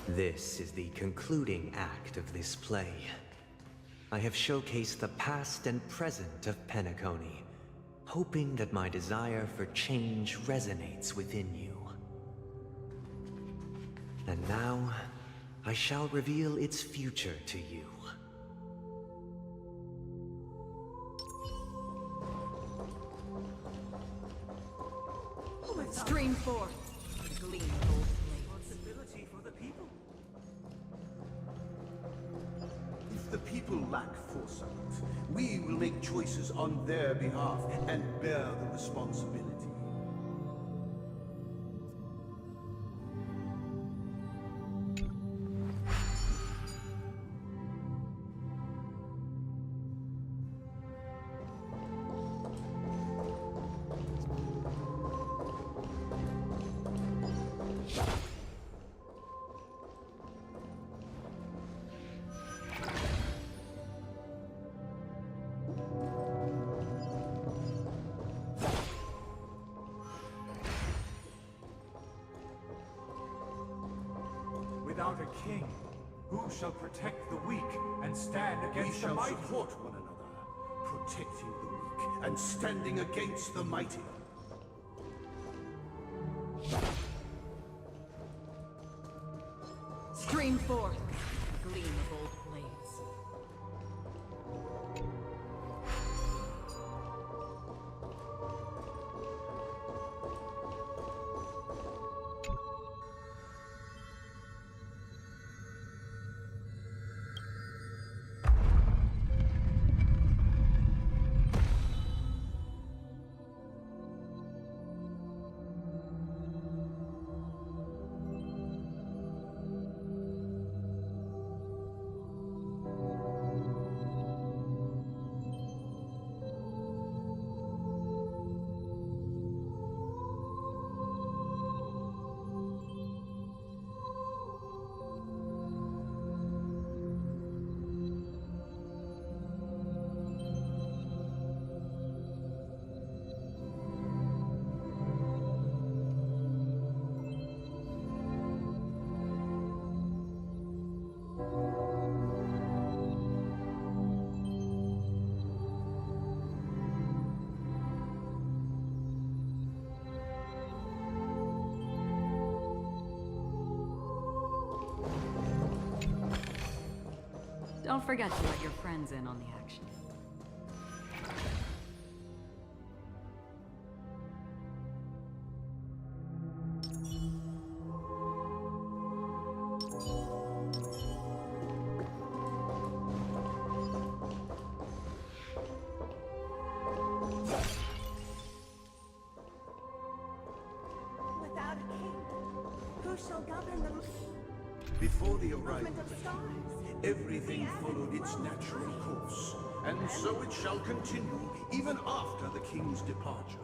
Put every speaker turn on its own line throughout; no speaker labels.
This is the concluding act of this play. I have showcased the past and present of Penacony, hoping that my desire for change resonates within you. And now, I shall reveal its future to you.
Stream forth, the gleam of old blades.
Responsibility for the people. If the people lack foresight, we will make choices on their behalf and bear the responsibility.
Without a king, who shall protect the weak and stand against the mighty?
We shall support one another, protecting the weak and standing against the mighty.
Stream forth, the gleam of old blades. Don't forget to let your friends in on the action.
Without a king, who shall govern the
Before the arrival
movement of stars?
everything followed its natural course, and so it shall continue even after the king's departure.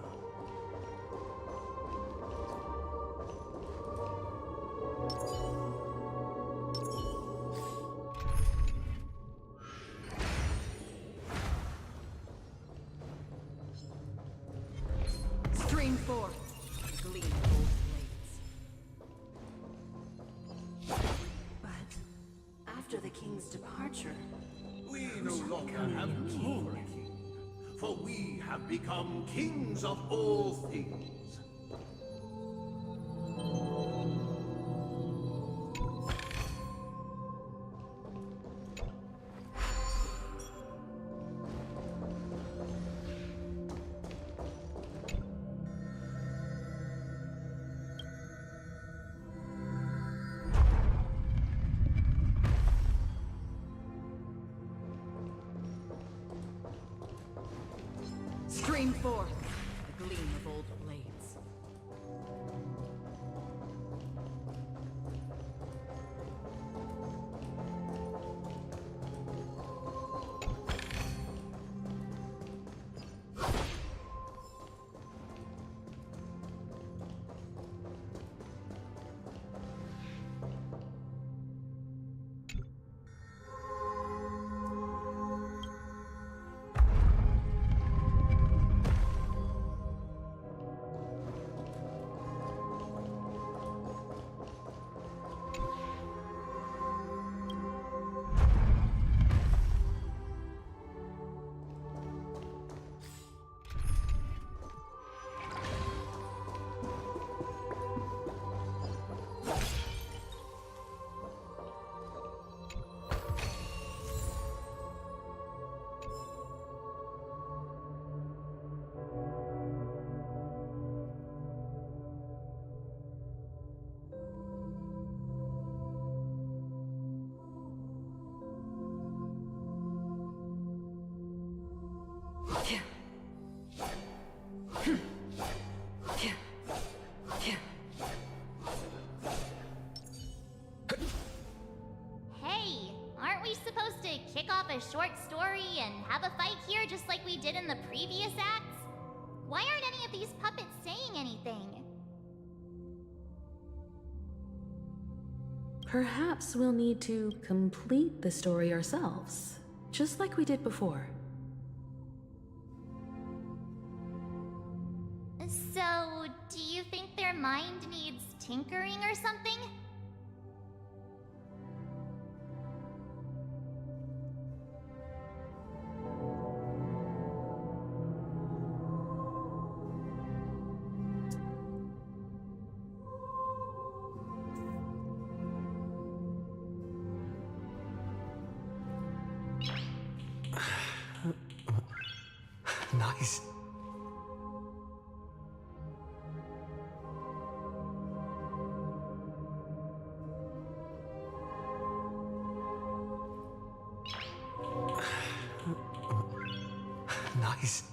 Stream forth, the gleam of old blades.
But after the king's departure,
We no longer have need for a king, for we have become kings of all things.
Stream forth, the gleam of old blades.
to kick off a short story and have a fight here just like we did in the previous acts? Why aren't any of these puppets saying anything?
Perhaps we'll need to complete the story ourselves, just like we did before.
So, do you think their mind needs tinkering or something?
Nice. Nice.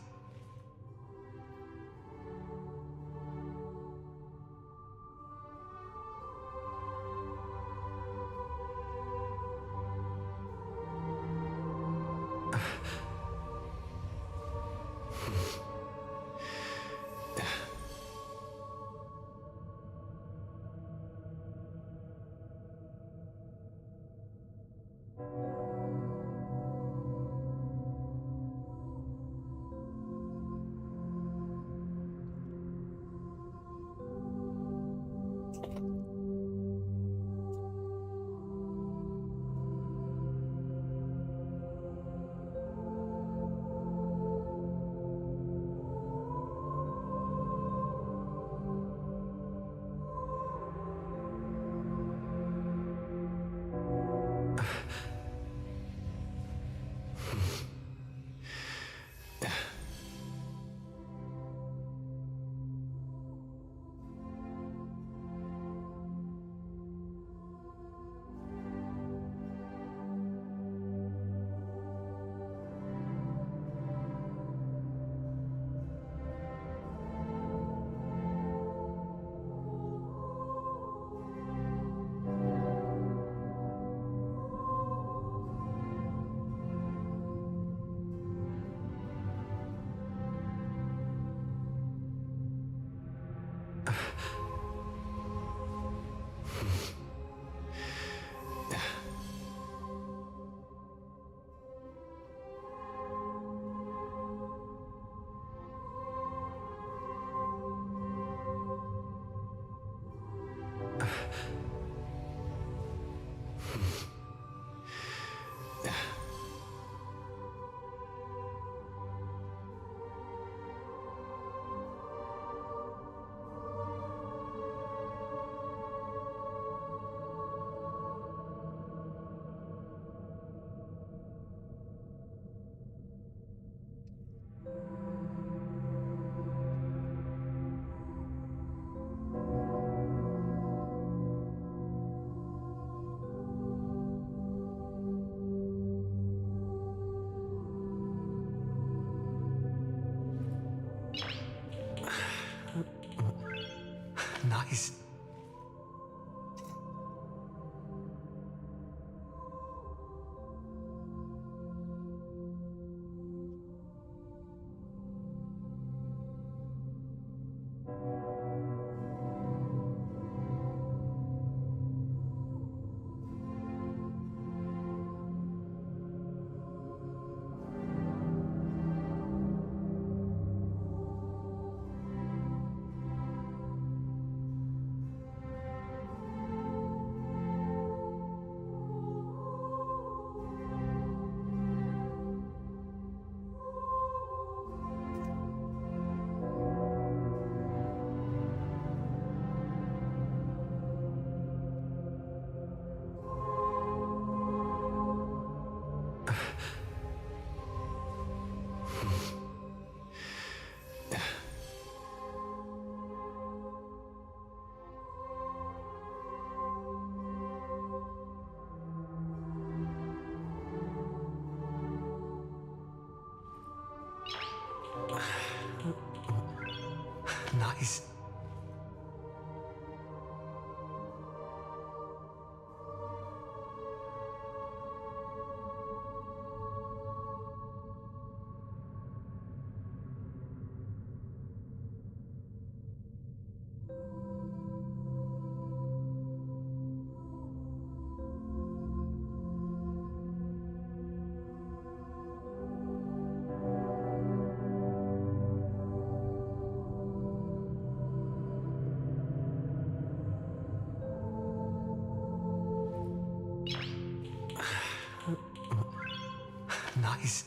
Nice.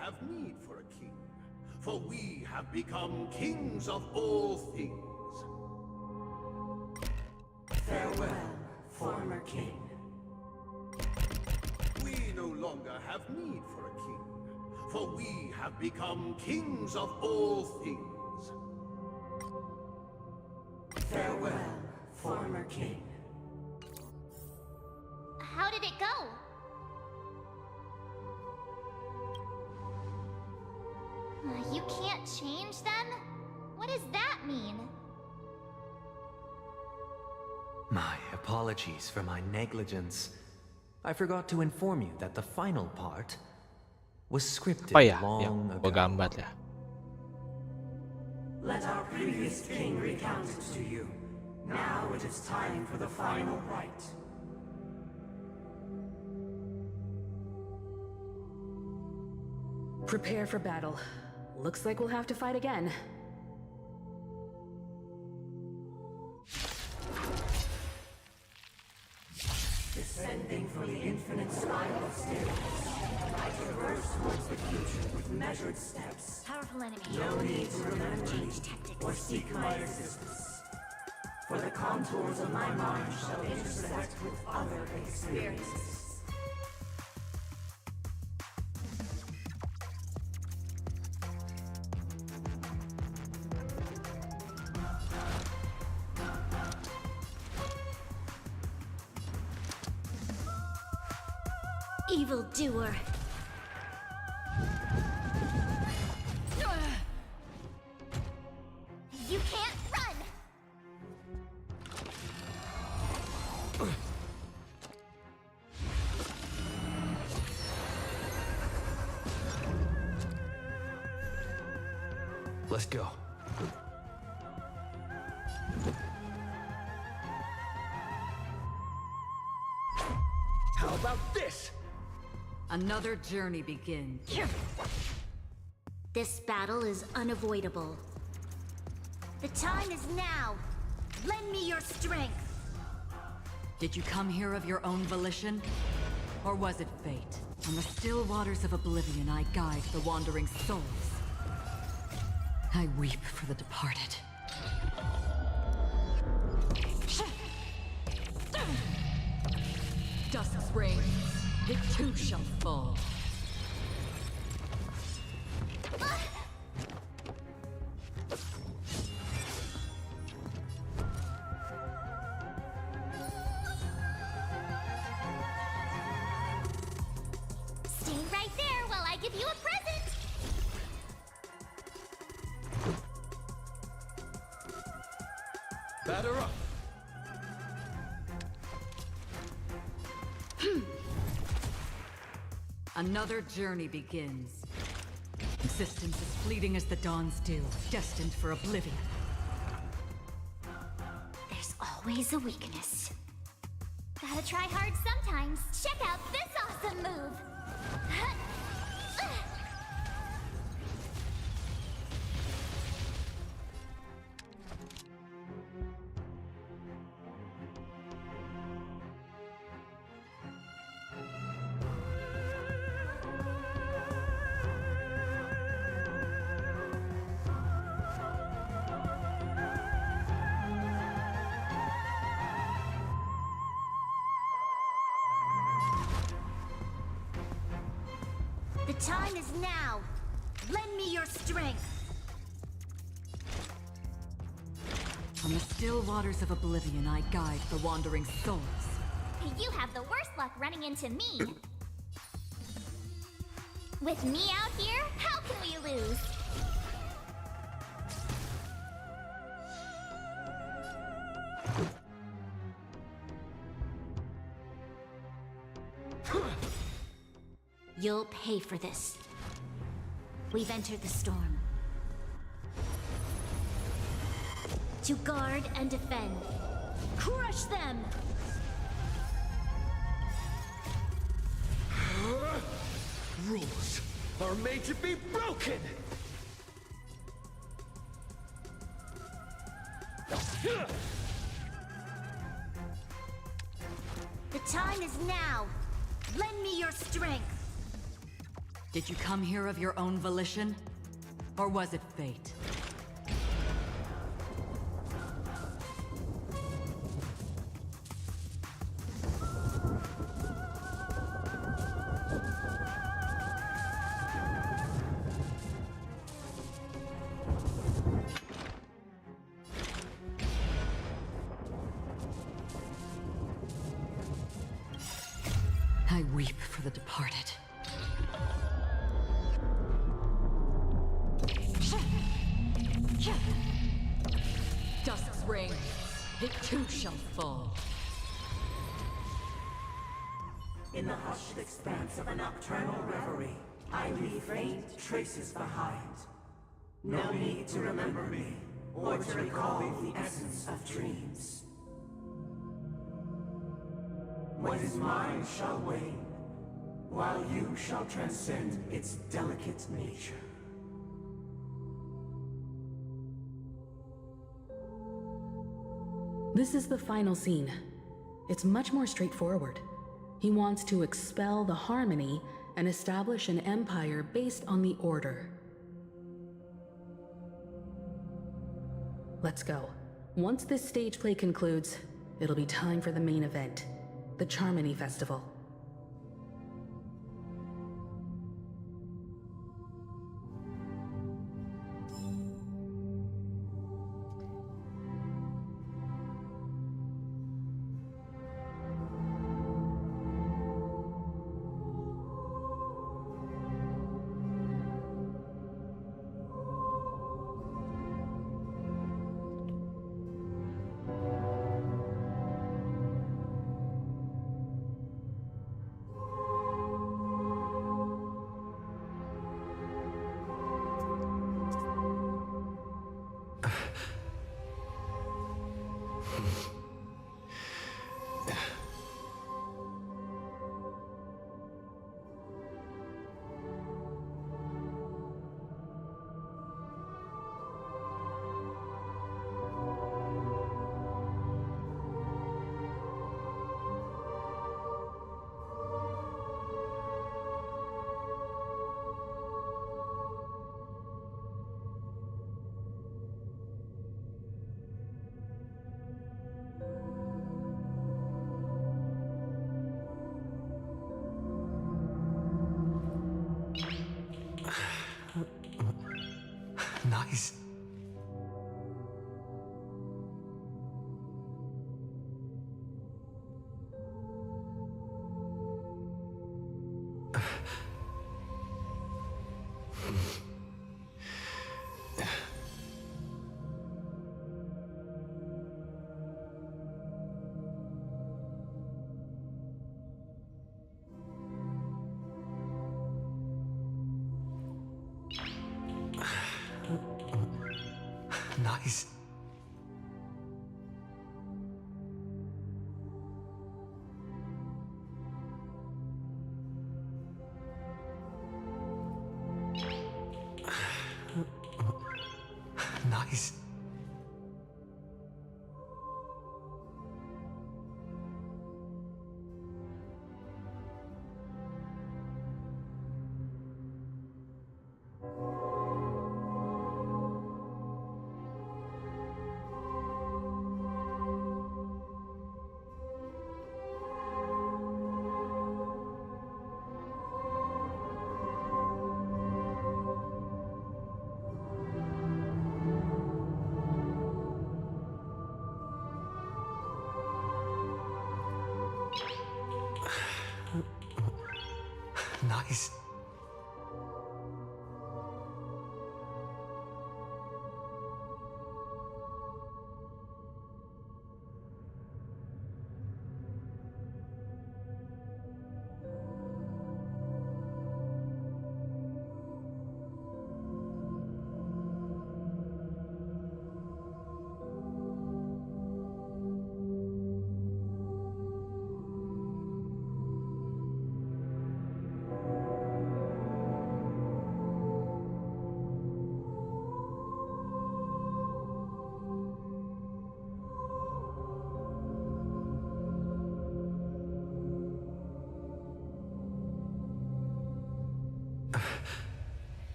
Have need for a king, for we have become kings of all things.
Farewell, former king.
We no longer have need for a king, for we have become kings of all things.
Farewell, former king.
How did it go? You can't change them? What does that mean?
My apologies for my negligence. I forgot to inform you that the final part was scripted
Oh ya,
long
yang
ago.
gua gambar ya.
Let our previous king recount it to you. Now it is time for the final rite.
Prepare for battle. Looks like we'll have to fight again.
Descending from the infinite spiral staircase, I traverse towards the future with measured steps.
Powerful enemy.
No need to remember me
Change tactics.
or seek my existence. For the contours of my mind shall intersect with other experiences.
Evildoer. You can't run!
Let's go.
How about this?
Another journey begins.
This battle is unavoidable. The time is now. Lend me your strength.
Did you come here of your own volition? Or was it fate? On the still waters of oblivion, I guide the wandering souls. I weep for the departed. Dusk's reign, it too shall fall.
Stay right there while I give you a present.
Batter up.
Another journey begins. Existence as fleeting as the dawn's dew, destined for oblivion.
There's always a weakness. Gotta try hard sometimes. Check out this awesome move. The time is now. Lend me your strength.
On the still waters of oblivion, I guide the wandering souls.
You have the worst luck running into me. With me out here, how can we lose? You'll pay for this. We've entered the storm. To guard and defend. Crush them!
Rules are made to be broken!
The time is now! Lend me your strength!
Did you come here of your own volition? Or was it fate? I weep for the departed. Dusk's ring, it too shall fall.
In the hushed expanse of a nocturnal reverie, I leave faint traces behind. No need to remember me, or to recall the essence of dreams. What is mine shall wane, while you shall transcend its delicate nature.
This is the final scene. It's much more straightforward. He wants to expel the harmony and establish an empire based on the order. Let's go. Once this stage play concludes, it'll be time for the main event, the Charmony Festival.
Nice. Nice. Nice.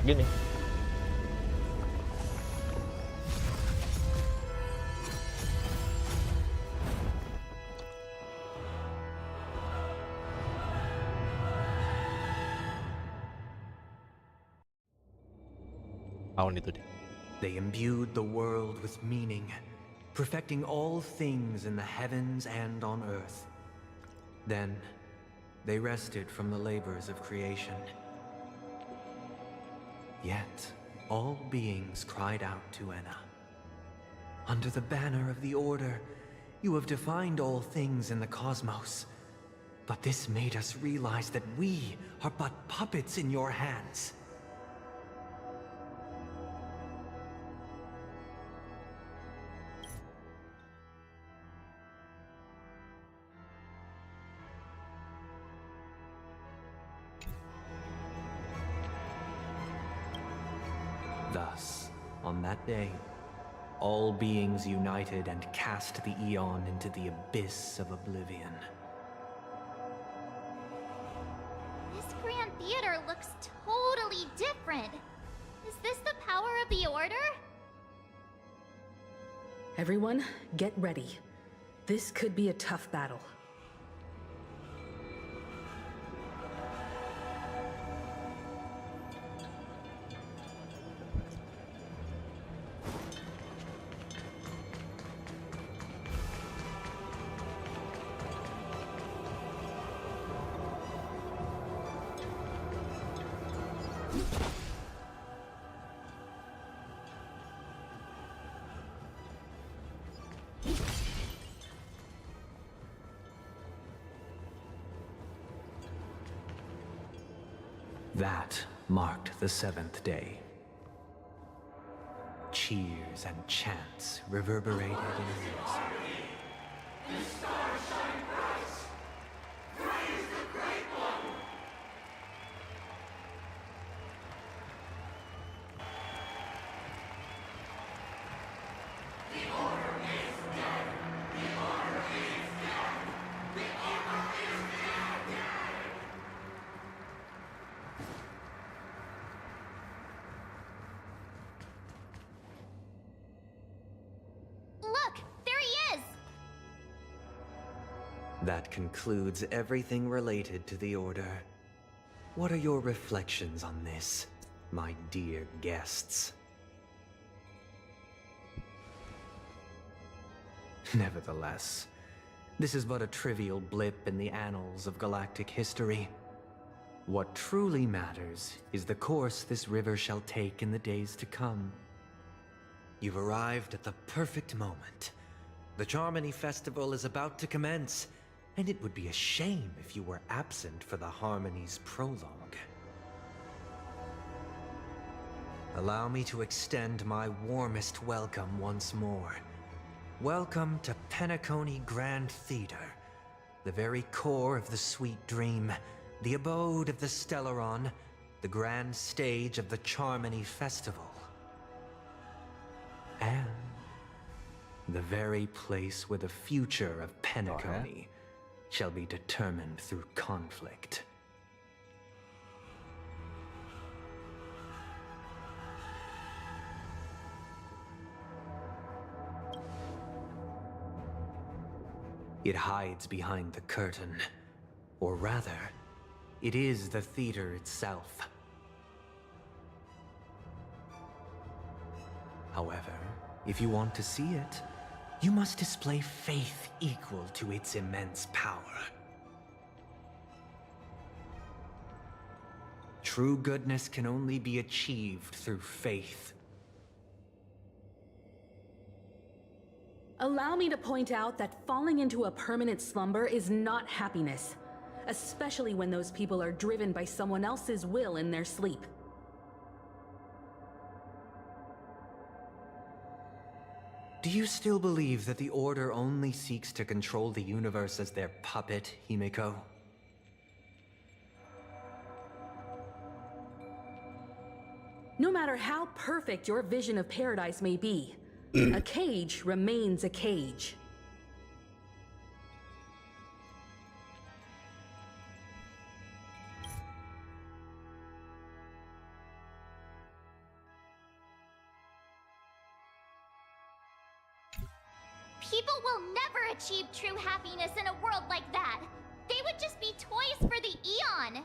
gini. Tahun itu deh.
They imbued the world with meaning, perfecting all things in the heavens and on earth. Then, they rested from the labors of creation. Yet, all beings cried out to Enna. Under the banner of the Order, you have defined all things in the cosmos. But this made us realize that we are but puppets in your hands. Thus, on that day, all beings united and cast the Eon into the abyss of oblivion.
This Grand Theater looks totally different. Is this the power of the Order?
Everyone, get ready. This could be a tough battle.
That marked the seventh day. Cheers and chants reverberated in unison.
Look, there he is!
That concludes everything related to the Order. What are your reflections on this, my dear guests? Nevertheless, this is but a trivial blip in the annals of galactic history. What truly matters is the course this river shall take in the days to come. You've arrived at the perfect moment. The Charmony Festival is about to commence, and it would be a shame if you were absent for the Harmony's prologue. Allow me to extend my warmest welcome once more. Welcome to Penacony Grand Theater, the very core of the sweet dream, the abode of the Stellaron, the grand stage of the Charmony Festival. And the very place where the future of Penacony shall be determined through conflict. It hides behind the curtain, or rather, it is the theater itself. However, if you want to see it, you must display faith equal to its immense power. True goodness can only be achieved through faith.
Allow me to point out that falling into a permanent slumber is not happiness, especially when those people are driven by someone else's will in their sleep.
Do you still believe that the Order only seeks to control the universe as their puppet, Himeko?
No matter how perfect your vision of paradise may be, a cage remains a cage.
People will never achieve true happiness in a world like that. They would just be toys for the Eon.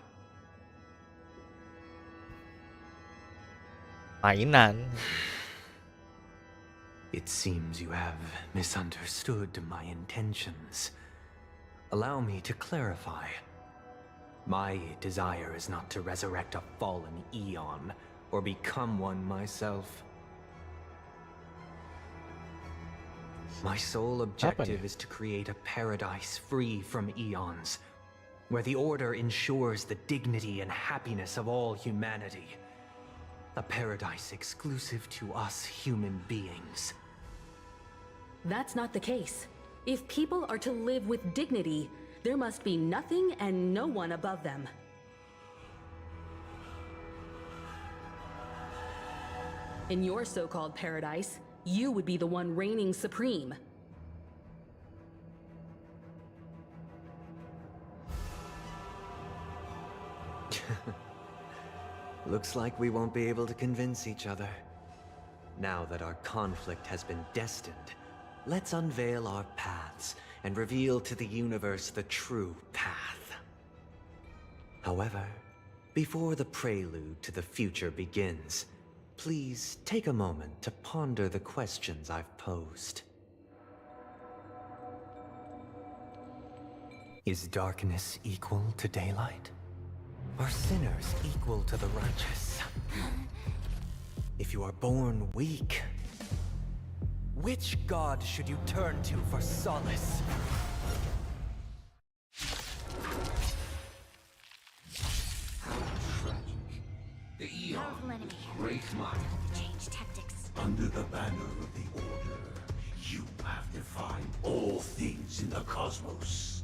Mainan.
It seems you have misunderstood my intentions. Allow me to clarify. My desire is not to resurrect a fallen Eon, or become one myself. My sole objective is to create a paradise free from Eons, where the Order ensures the dignity and happiness of all humanity. A paradise exclusive to us human beings.
That's not the case. If people are to live with dignity, there must be nothing and no one above them. In your so-called paradise, you would be the one reigning supreme.
Looks like we won't be able to convince each other. Now that our conflict has been destined, let's unveil our paths and reveal to the universe the true path. However, before the prelude to the future begins, please take a moment to ponder the questions I've posed. Is darkness equal to daylight? Are sinners equal to the righteous? If you are born weak, which god should you turn to for solace?
How tragic. The Eon, great mind.
Change tactics.
Under the banner of the Order, you have defined all things in the cosmos.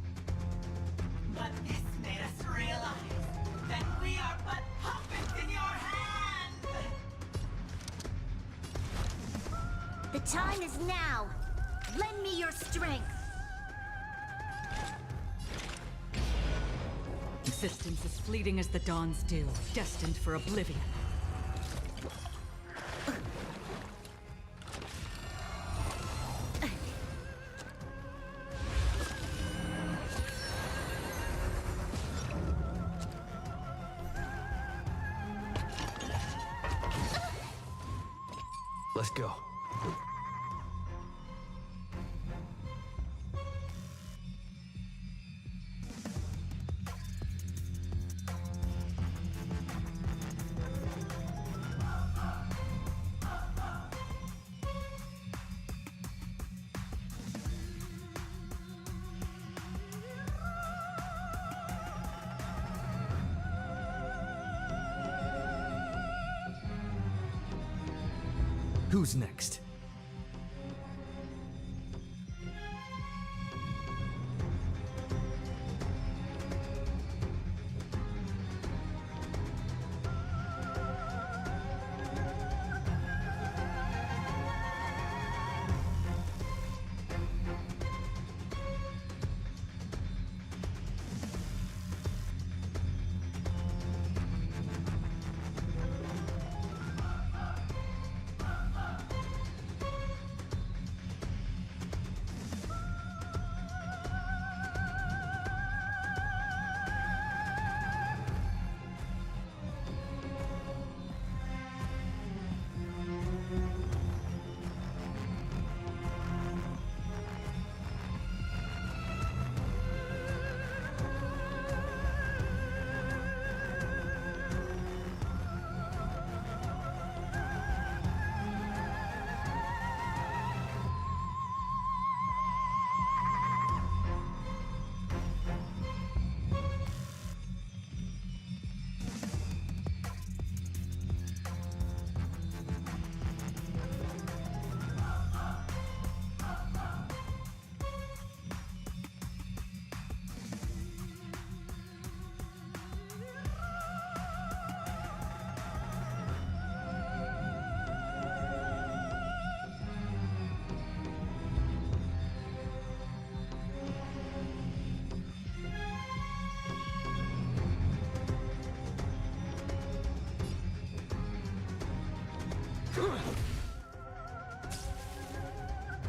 But this made us realize that we are but puppets in your hand!
The time is now. Lend me your strength.
Existence as fleeting as the dawn's dew, destined for oblivion.
Let's go.
Who's next?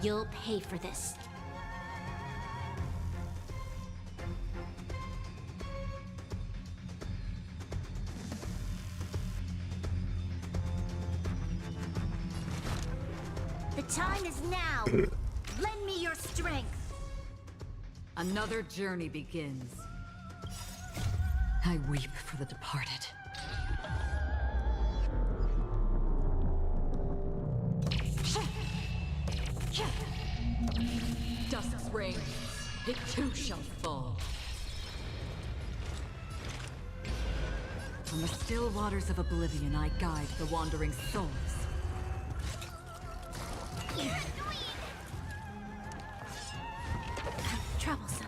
You'll pay for this.
time is now. Lend me your strength.
Another journey begins. I weep for the departed. Dusk's reign, it too shall fall. On the still waters of oblivion, I guide the wandering souls.
You're annoying.
Troublesome.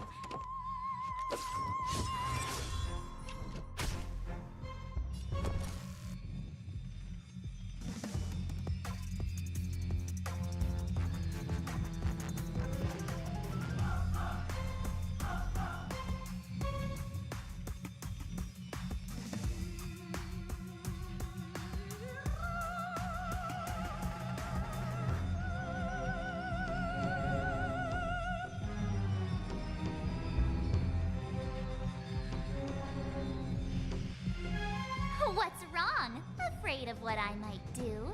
What's wrong? Afraid of what I might do?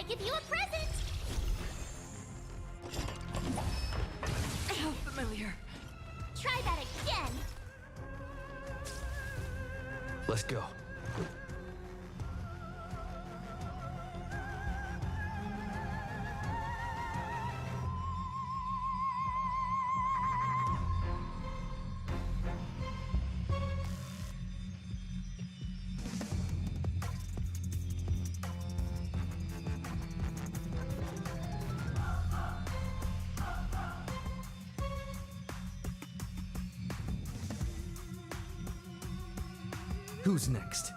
Give you a present!
How familiar.
Try that again!
Let's go. Who's next?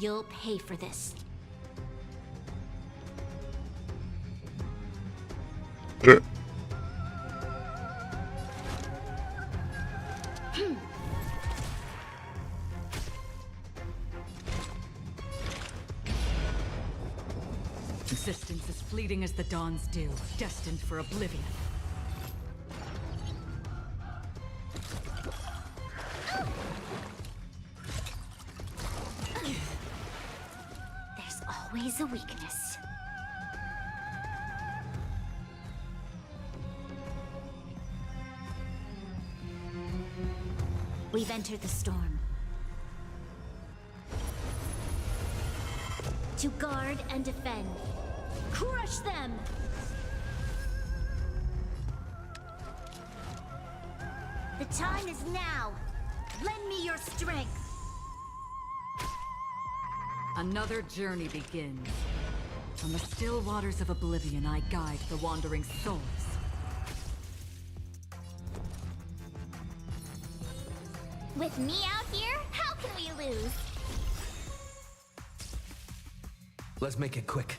You'll pay for this.
Existence as fleeting as the dawn's dew, destined for oblivion.
There's always a weakness. We've entered the storm.
To guard and defend. Crush them! The time is now. Lend me your strength.
Another journey begins. From the still waters of oblivion, I guide the wandering souls.
With me out here, how can we lose?
Let's make it quick.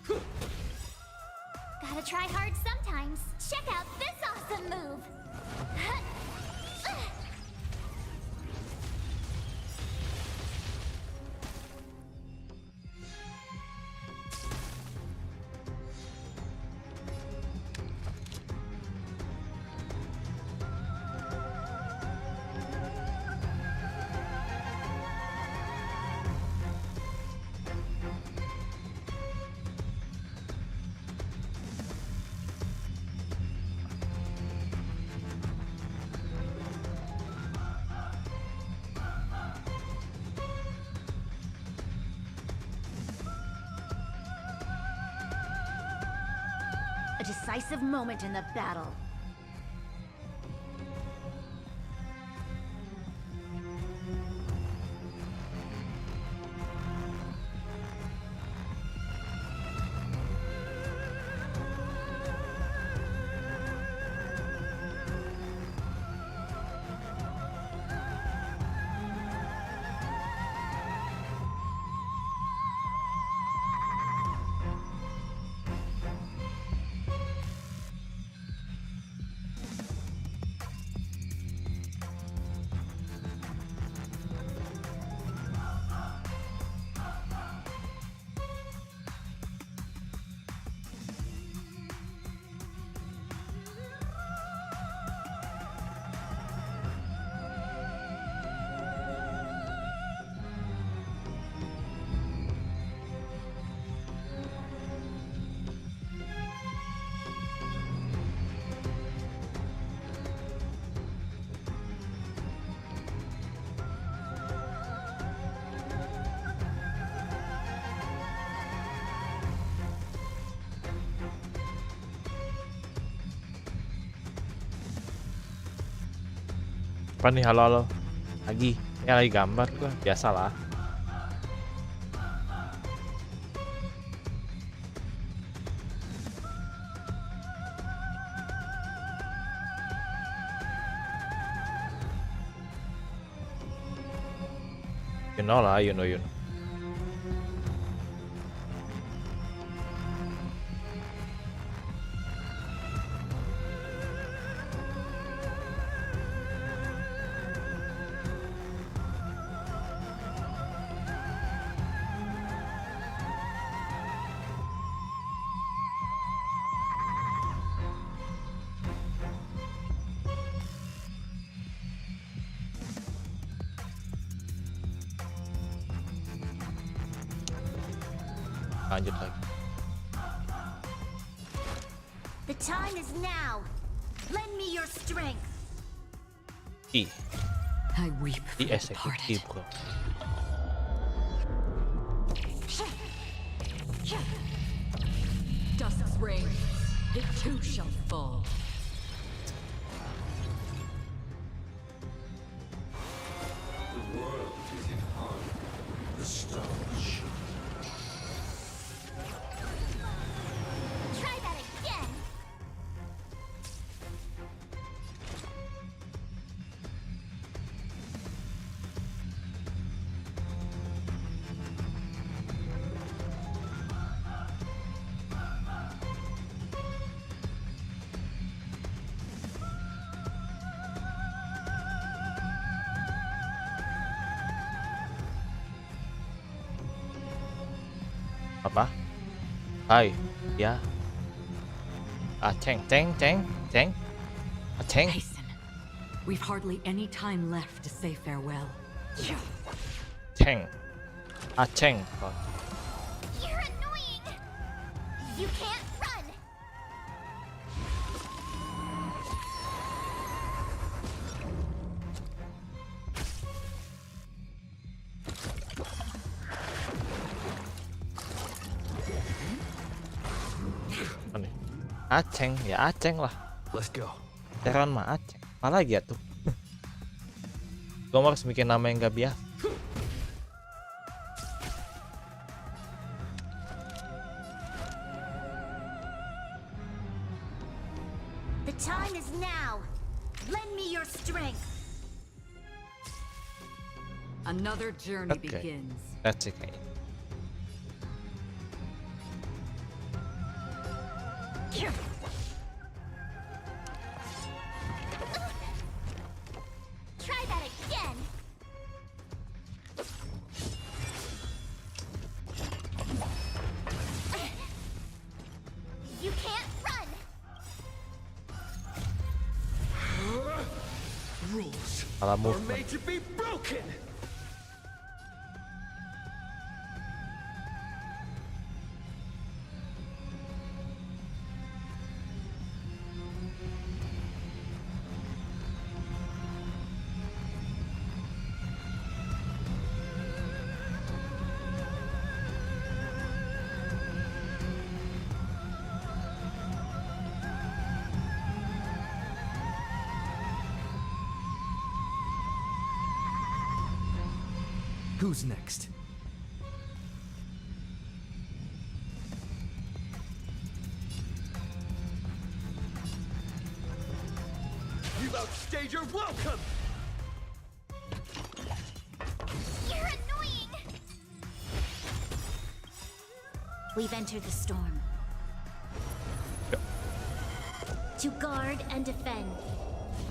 Gotta try hard sometimes. Check out this awesome move!
A decisive moment in the battle.
Apa nih, halo lagi? Ya lagi gambar gua, biasalah. You know lah, you know. Lanjut lagi.
The time is now. Lend me your strength.
I weep for the
Dieksekusi, bro.
Dusk's reign, it too shall fall.
The world is in harmony. The stars shine.
Try that again!
Apa? Hai, ya. Ceng.
Hasten. We've hardly any time left to say farewell.
Ceng.
You're annoying! You can't run!
Aceng, ya Aceng lah.
Let's go.
Teron mah Aceng. Apa lagi ya tuh? Gue harus bikin nama yang gak biasa.
The time is now. Lend me your strength.
Another journey
Okay.
begins.
That's okay.
Try that again. You can't run.
Rules
Salah
are
movement.
made to be broken. Who's next? You outstayed your welcome!
You're annoying.
We've entered the storm. To guard and defend.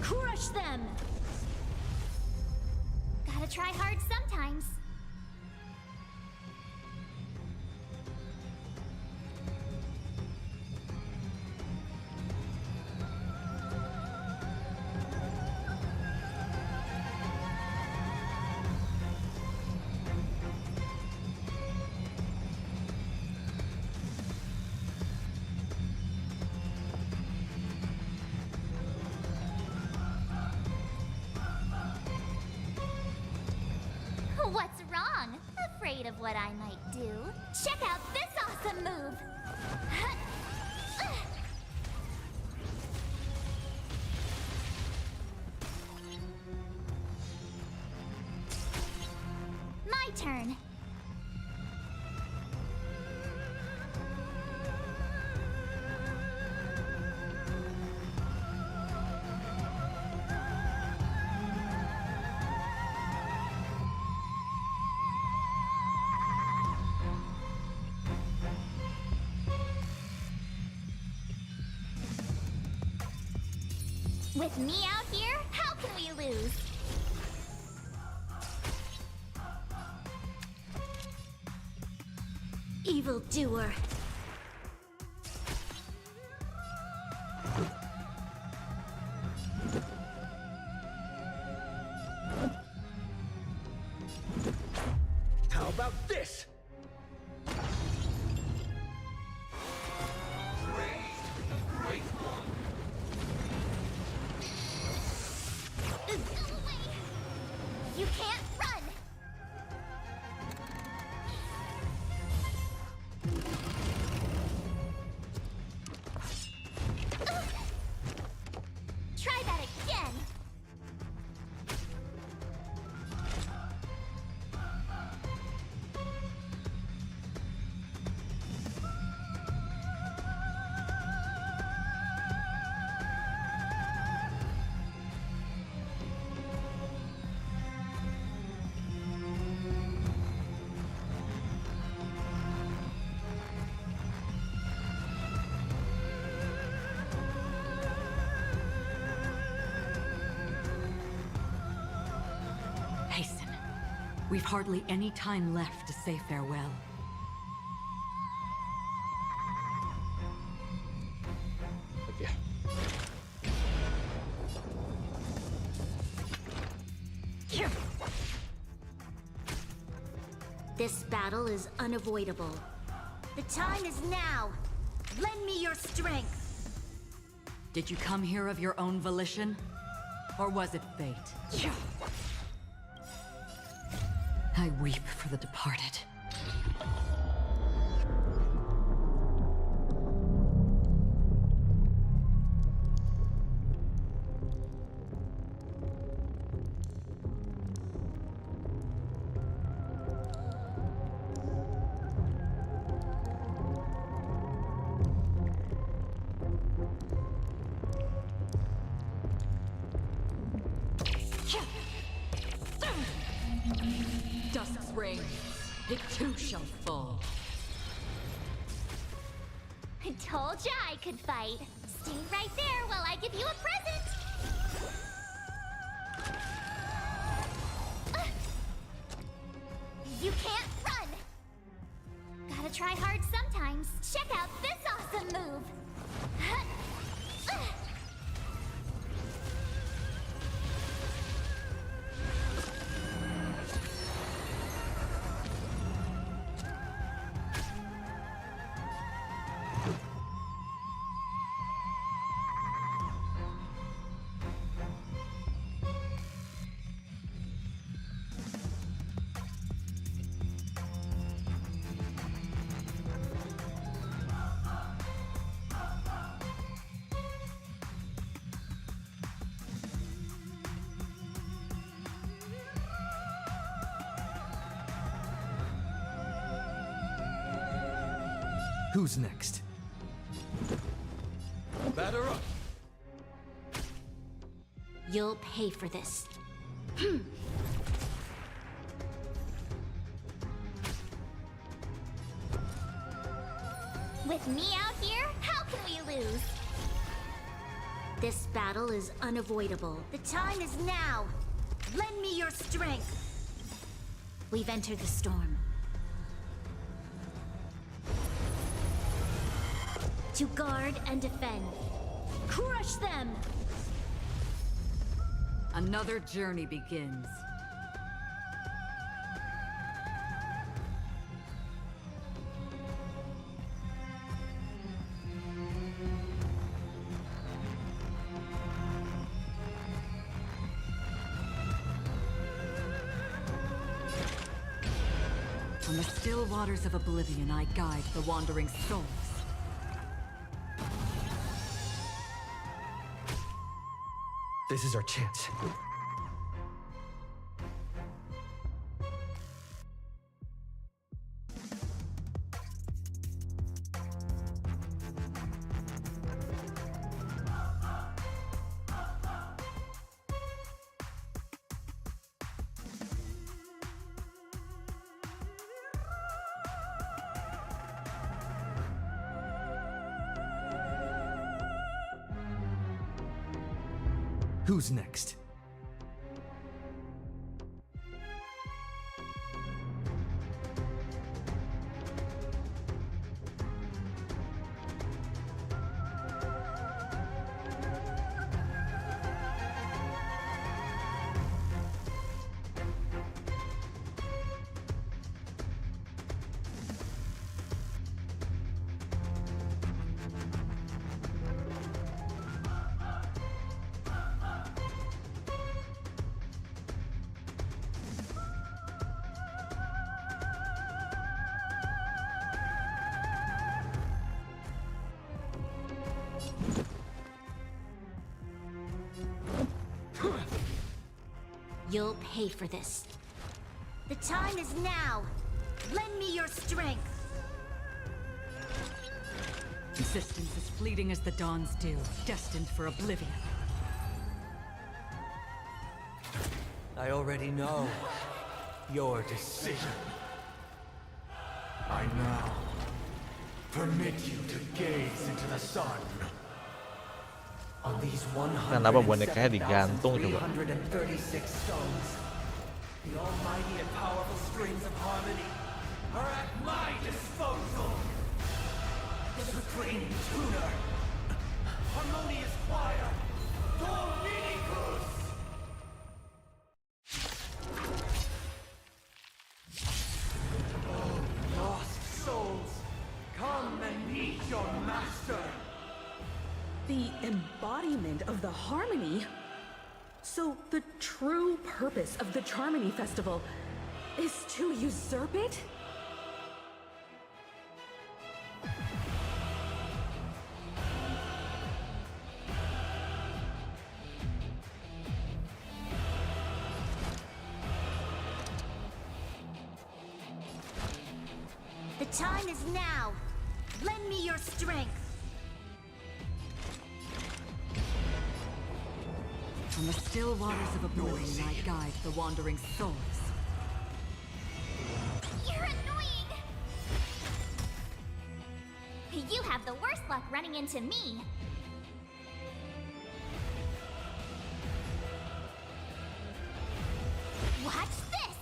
Crush them!
Gotta try hard sometimes. What's wrong? Afraid of what I might do? Check out this awesome move! My turn. With me out here, how can we lose?
Evildoer.
How about this?
Go away! You can't run! Try that again!
Hasten. We've hardly any time left to say farewell.
Oke.
This battle is unavoidable. The time is now. Lend me your strength.
Did you come here of your own volition? Or was it fate? I weep for the departed. reigns, it too shall fall.
I told ya I could fight. Stay right there while I give you a present. You can't run. Gotta try hard sometimes. Check out this awesome move.
Who's next? Batter up!
You'll pay for this.
With me out here, how can we lose?
This battle is unavoidable. The time is now. Lend me your strength. We've entered the storm. To guard and defend. Crush them!
Another journey begins. On the still waters of oblivion, I guide the wandering souls.
This is our chance. Who's next?
You'll pay for this. The time is now. Lend me your strength.
Existence is fleeting as the dawn's dew, destined for oblivion.
I already know your decision.
I now permit you to gaze into the sun.
On these
Kenapa bonekanya digantung coba?
136 stones, the almighty and powerful strings of harmony are at my disposal. Supreme tuner, harmonious choir, Dominicus. Oh, lost souls, come and meet your master.
The embodiment of the harmony? So the true purpose of the Charmony Festival is to usurp it?
The time is now. Lend me your strength.
On the still waters of oblivion, I guide the wandering souls.
into me. Watch this!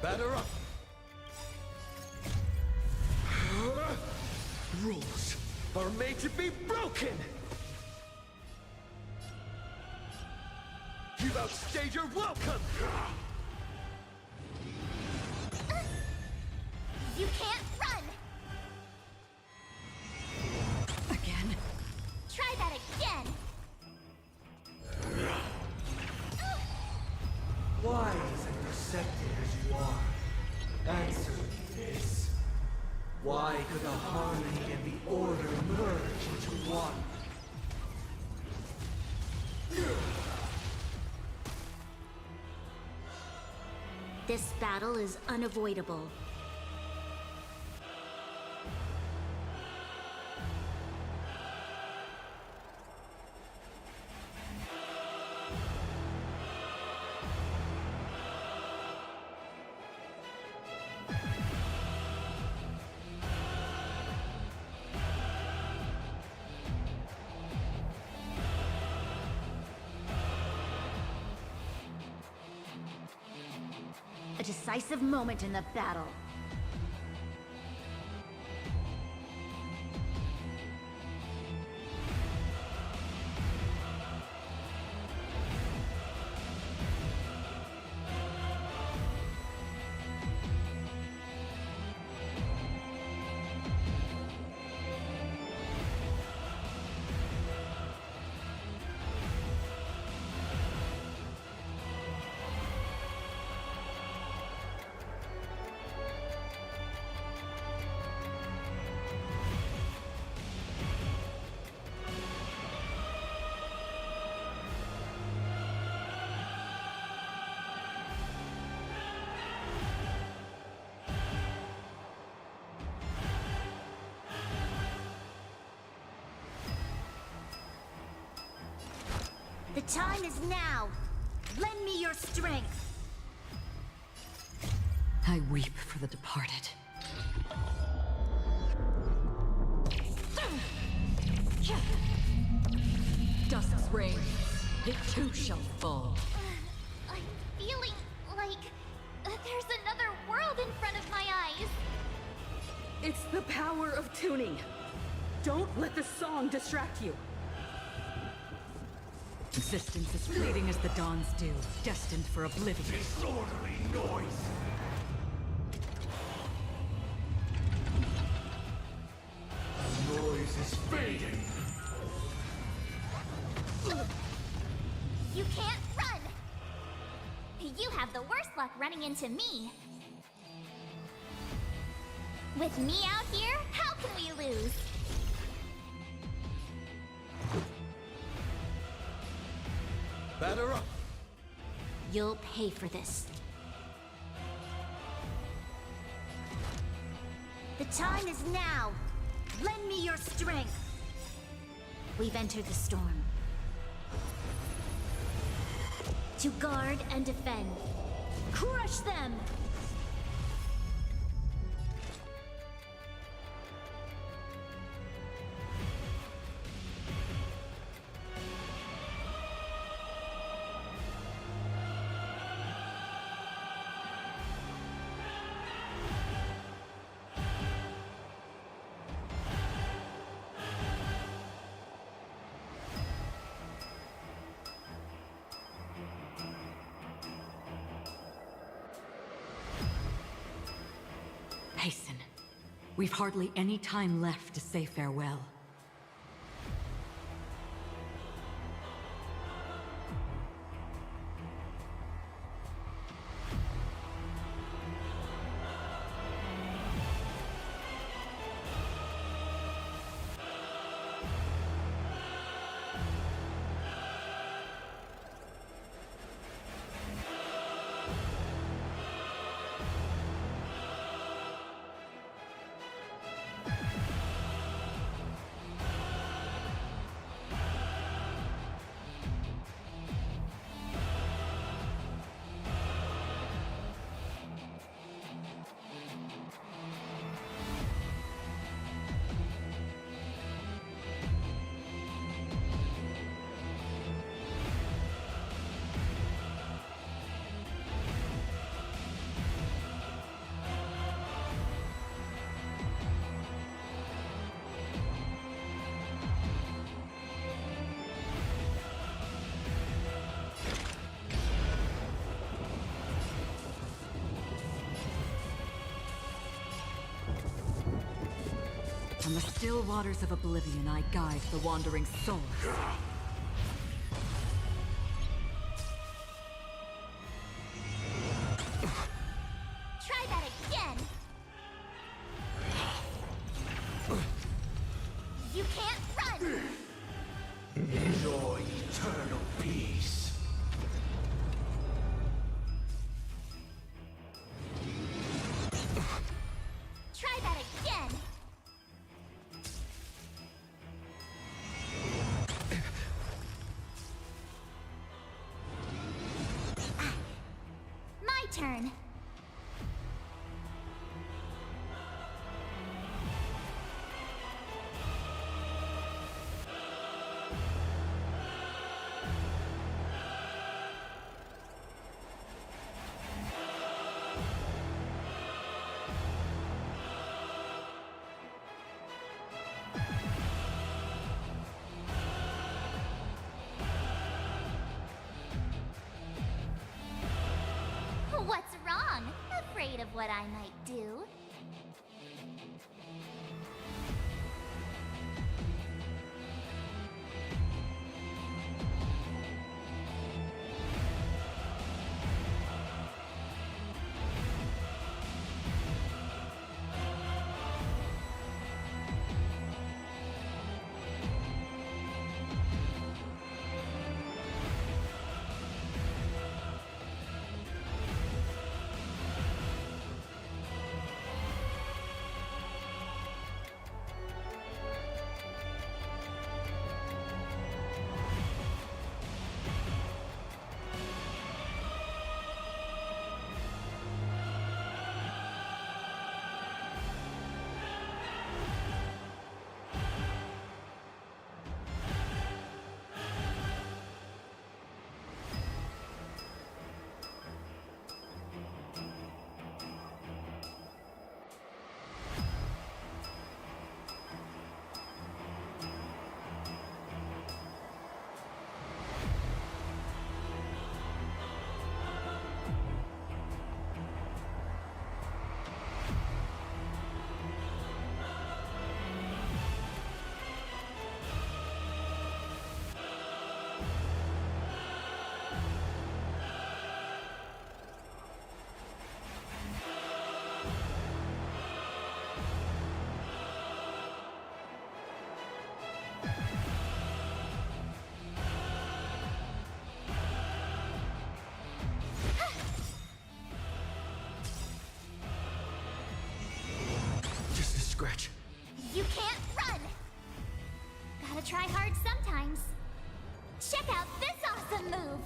Batter up! Rules are made to be broken! You've outstayed your welcome!
You can't run!
Again?
Try that again!
Wise and receptive as you are, answer me this. Why could the harmony and the order merge into one?
This battle is unavoidable. A decisive moment in the battle. The time is now. Lend me your strength.
I weep for the departed. Dusk's reign, it too shall fall.
I'm feeling like there's another world in front of my eyes.
It's the power of tuning. Don't let the song distract you.
Existence as fleeting as the dawn's dew, destined for oblivion.
Disorderly noise! Noise is fading!
You can't run! You have the worst luck running into me. With me out here, how can we lose?
Batter up!
You'll pay for this. The time is now. Lend me your strength. We've entered the storm. To guard and defend. Crush them!
Hasten. We've hardly any time left to say farewell. On the still waters of oblivion, I guide the wandering souls.
Try that again! You can't run!
Enjoy eternal peace.
Try that again! My turn. What's wrong? Afraid of what I might do?
Just a scratch.
You can't run! Gotta try hard sometimes. Check out this awesome move!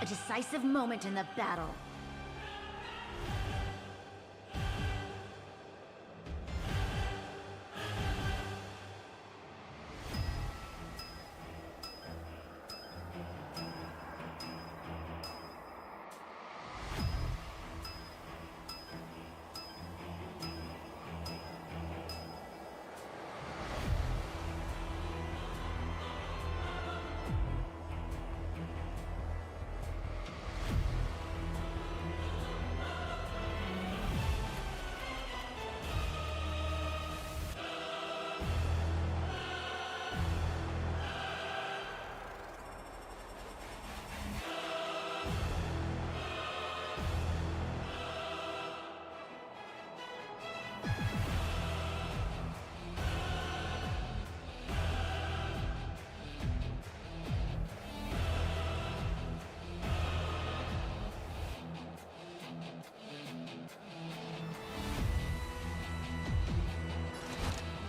A decisive moment in the battle.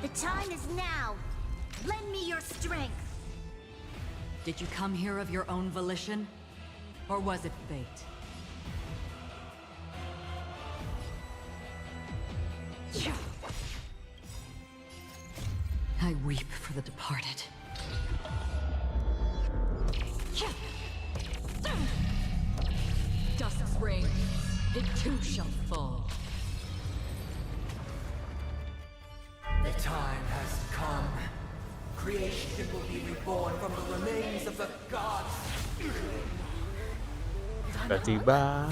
The time is now. Lend me your strength.
Did you come here of your own volition? Or was it fate? I weep for the departed. Dust's reign, it too shall fall.
The time has come. Creation will be reborn from the remains of the gods.
Tiba-tiba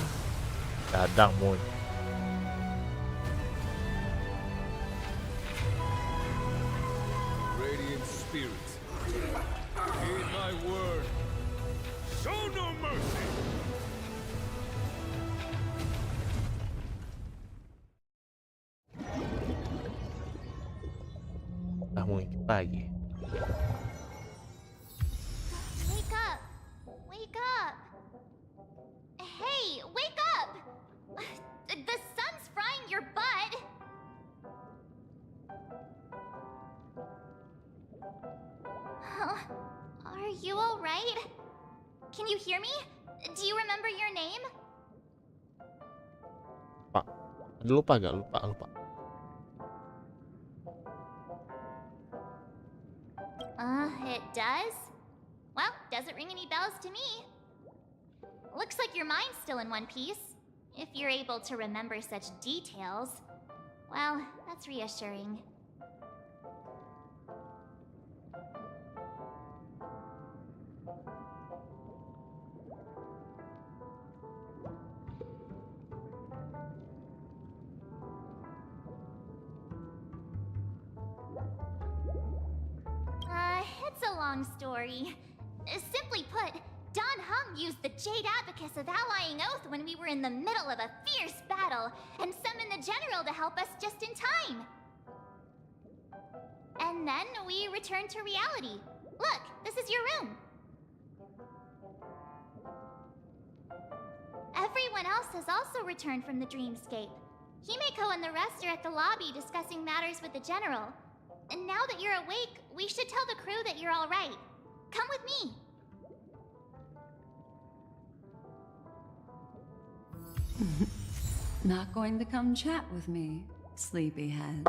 Dadang muncul.
Radiant spirits, heed my word. Show no mercy.
Muncul lagi.
Wake up! Wake up! Hey, wake up! The sun's frying your butt! Huh? Are you alright? Can you hear me? Do you remember your name?
Pak, lupa gak? Lupa.
It does? Well, doesn't ring any bells to me. Looks like your mind's still in one piece. If you're able to remember such details, well, that's reassuring. It's a long story. Simply put, Don Hung used the Jade Abacus of Allying Oath when we were in the middle of a fierce battle, and summoned the General to help us just in time. And then we returned to reality. Look, this is your room. Everyone else has also returned from the dreamscape. Himeko and the rest are at the lobby discussing matters with the General. And now that you're awake, we should tell the crew that you're all right. Come with me.
Not going to come chat with me, sleepyhead.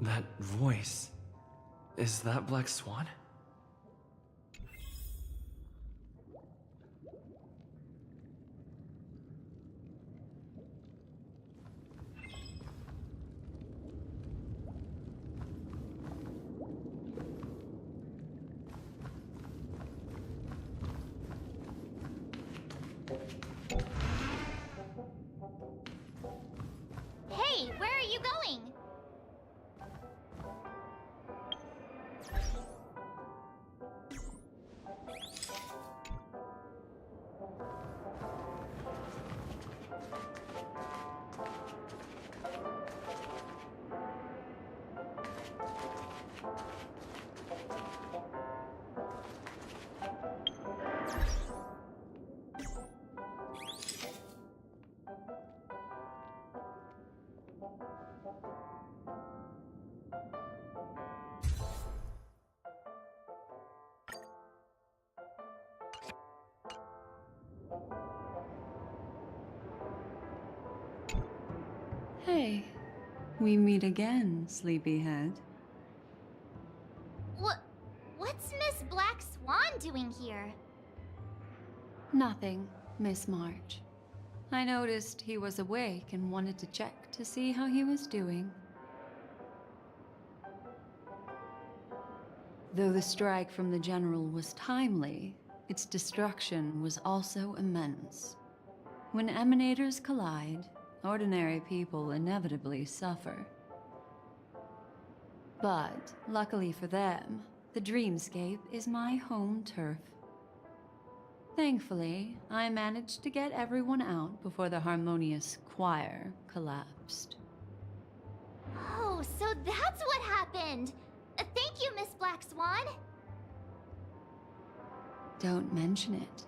That voice... is that Black Swan?
Hey, where are you going?
Hey, we meet again, sleepyhead.
What's Miss Black Swan doing here?
Nothing, Miss March. I noticed he was awake and wanted to check to see how he was doing. Though the strike from the General was timely, its destruction was also immense. When emanators collide, ordinary people inevitably suffer. But, luckily for them, the dreamscape is my home turf. Thankfully, I managed to get everyone out before the harmonious choir collapsed.
Oh, so that's what happened! Thank you, Miss Black Swan!
Don't mention it.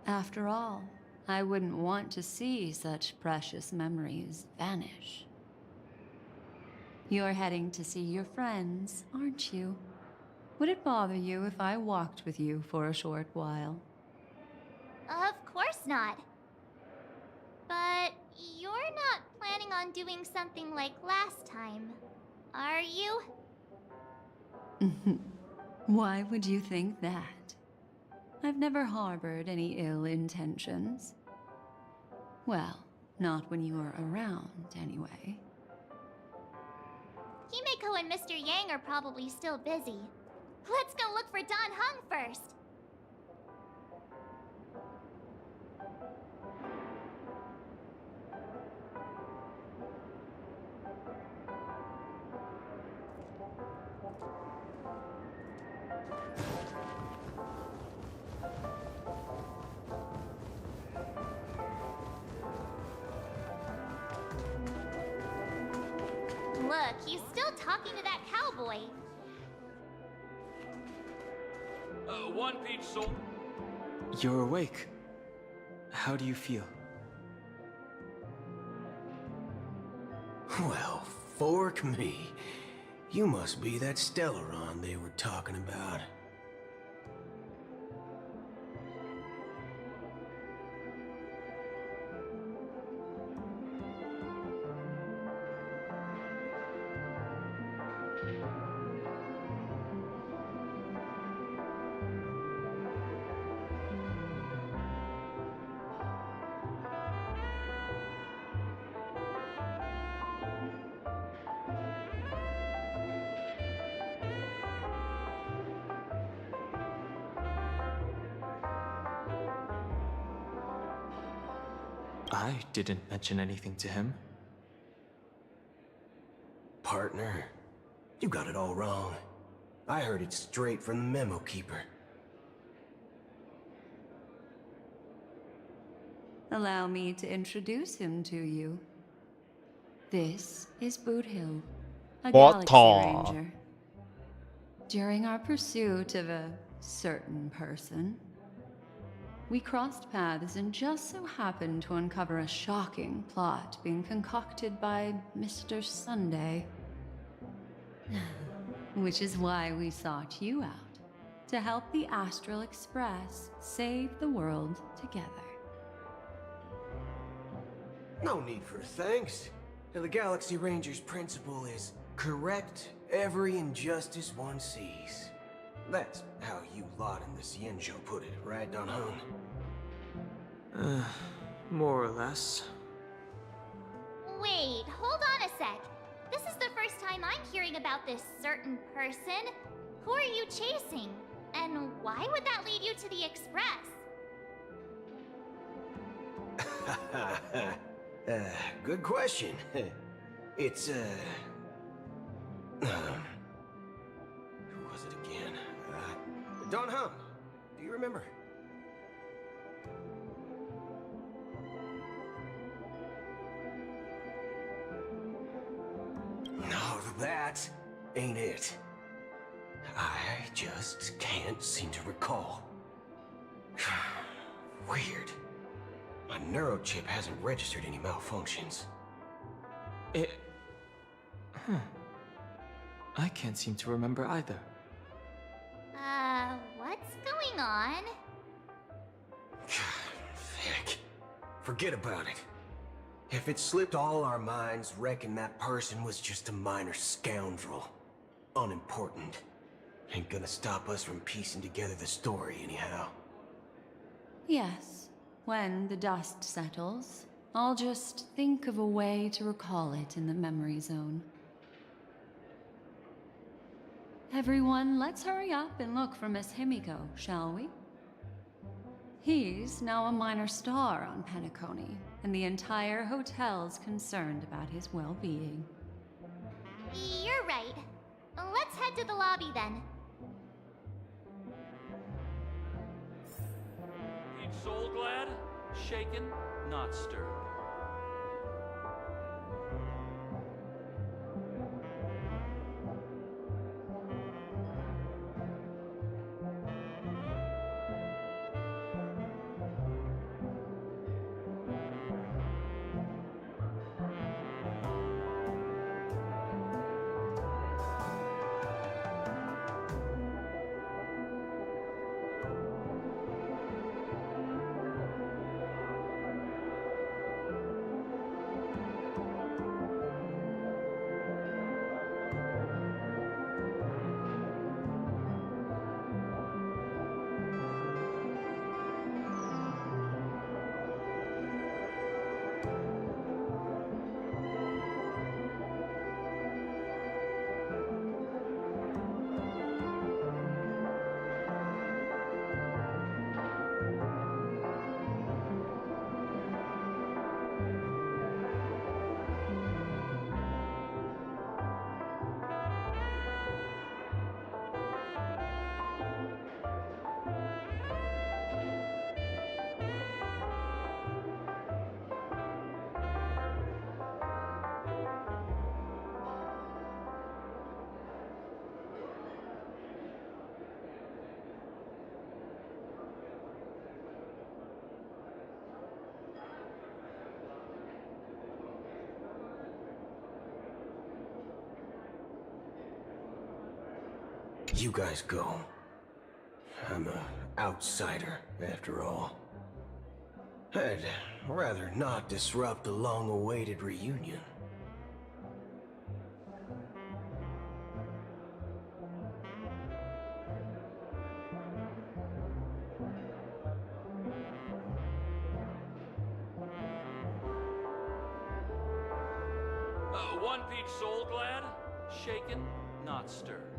After all, I wouldn't want to see such precious memories vanish. You're heading to see your friends, aren't you? Would it bother you if I walked with you for a short while?
Of course not. But You're not planning on doing something like last time, are you?
Why would you think that? I've never harbored any ill intentions. Well, not when you were around, anyway.
Himeko and Mr. Yang are probably still busy. Let's go look for Don Hung first. Look, he's still talking to that cowboy.
One peach soul.
You're awake. How do you feel?
Well, fork me. You must be that Stellaron they were talking about.
I didn't mention anything to him.
Partner, you got it all wrong. I heard it straight from the memo keeper.
Allow me to introduce him to you. This is Boot Hill, a Galaxy Ranger. During our pursuit of a certain person, we crossed paths and just so happened to uncover a shocking plot being concocted by Mr. Sunday. Which is why we sought you out, to help the Astral Express save the world together.
No need for thanks. The Galaxy Ranger's principle is correct every injustice one sees. That's how you lot in the Cienjo put it, right, Don Hung?
More or less.
Wait, hold on a sec. This is the first time I'm hearing about this certain person. Who are you chasing? And why would that lead you to the Express?
Good question. It's, who was it again? Don Hung. Do you remember? No, that ain't it. I just can't seem to recall. Weird. My neurochip hasn't registered any malfunctions.
I can't seem to remember either.
What's going on?
Heck. Forget about it. If it slipped all our minds, reckon that person was just a minor scoundrel. Unimportant. Ain't gonna stop us from piecing together the story anyhow.
Yes, when the dust settles, I'll just think of a way to recall it in the memory zone. Everyone, let's hurry up and look for Miss Himiko, shall we? He's now a minor star on Penacony, and the entire hotel's concerned about his well-being.
You're right. Let's head to the lobby then.
Each soul glad, shaken, not stirred.
You guys go. I'm an outsider, after all. I'd rather not disrupt the long-awaited reunion.
One Peach soul glad, shaken, not stirred.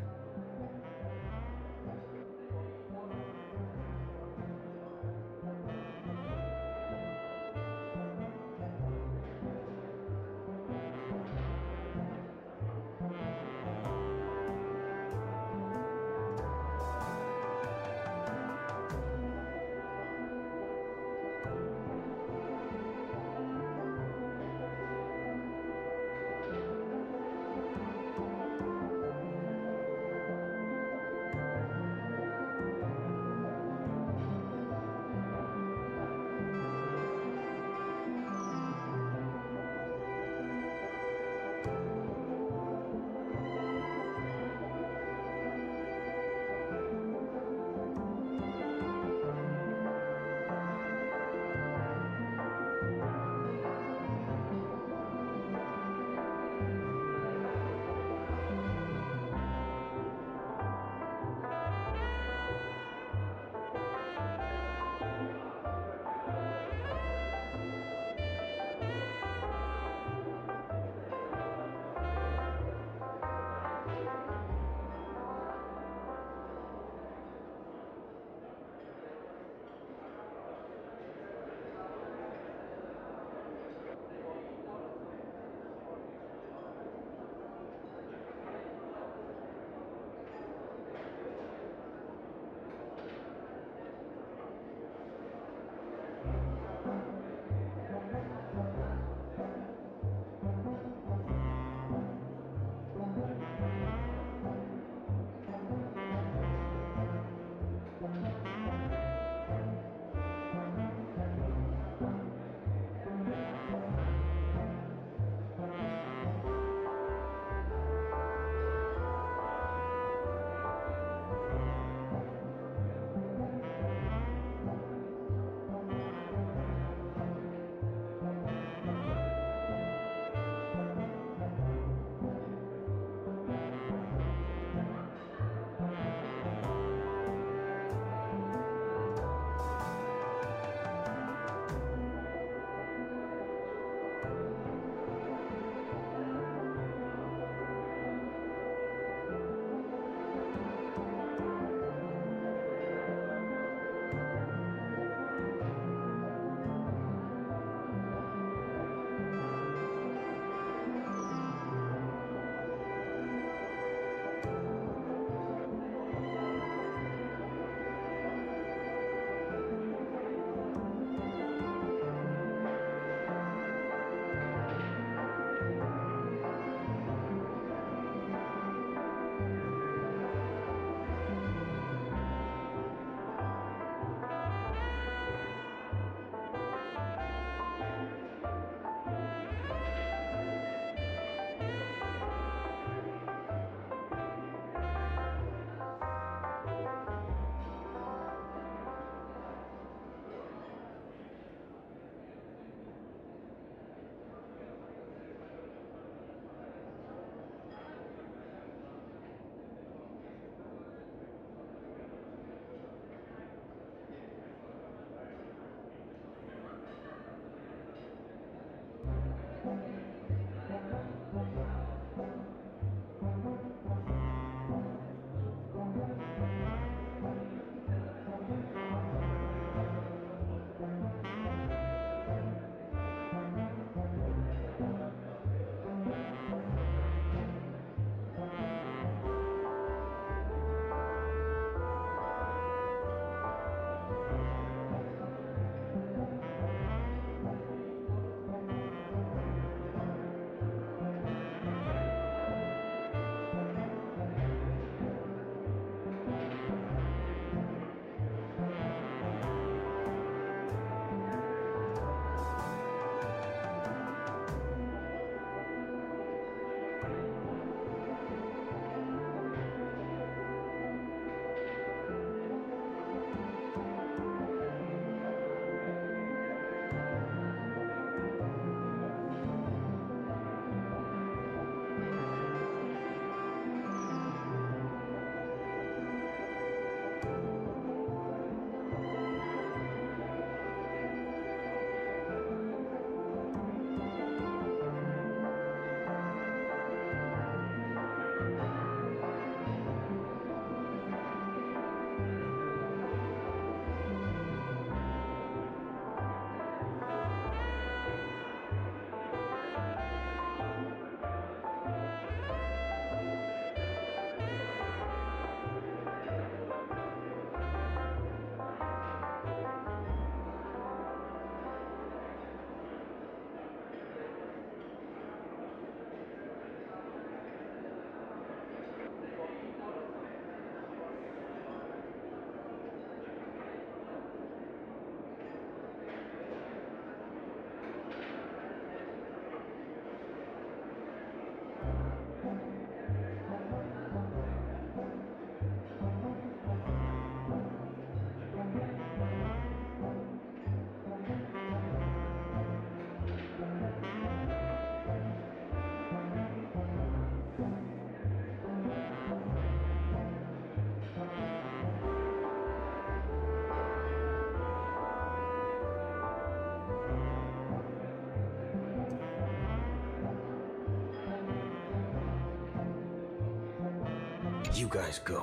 You guys go.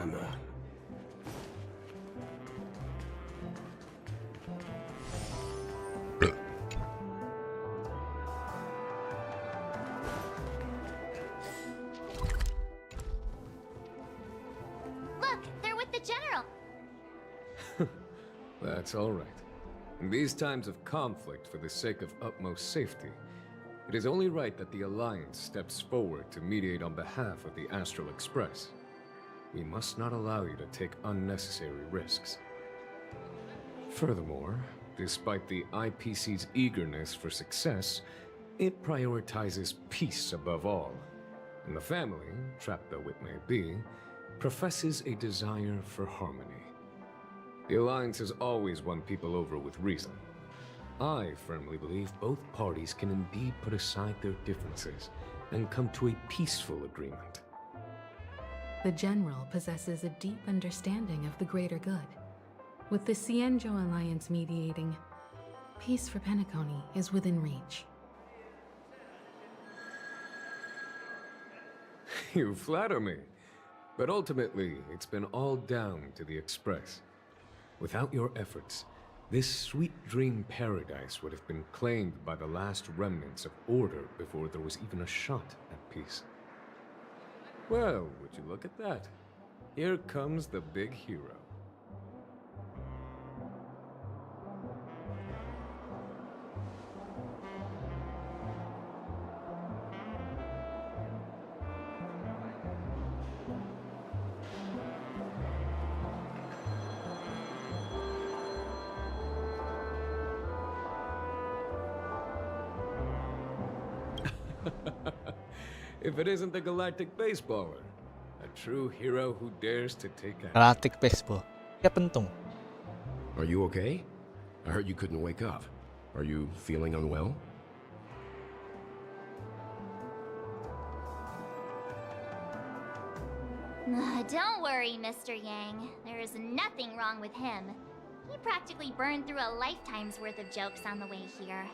I'm
Look, they're with the general.
That's all right. In these times of conflict for the sake of utmost safety, it is only right that the Alliance steps forward to mediate on behalf of the Astral Express. We must not allow you to take unnecessary risks. Furthermore, despite the IPC's eagerness for success, it prioritizes peace above all. And the family, trapped though it may be, professes a desire for harmony. The Alliance has always won people over with reason. I firmly believe both parties can indeed put aside their differences and come to a peaceful agreement.
The General possesses a deep understanding of the greater good. With the Cienjo Alliance mediating, peace for Penacony is within reach.
You flatter me. But ultimately, it's been all down to the Express. Without your efforts, this sweet dream paradise would have been claimed by the last remnants of order before there was even a shot at peace. Well, would you look at that? Here comes the big hero. If it isn't the galactic baseballer, a true hero who dares to take action.
Galactic baseball. Ya pentung.
Are you okay? I heard you couldn't wake up. Are you feeling unwell?
Don't worry, Mr. Yang. There is nothing wrong with him. He practically burned through a lifetime's worth of jokes on the way here.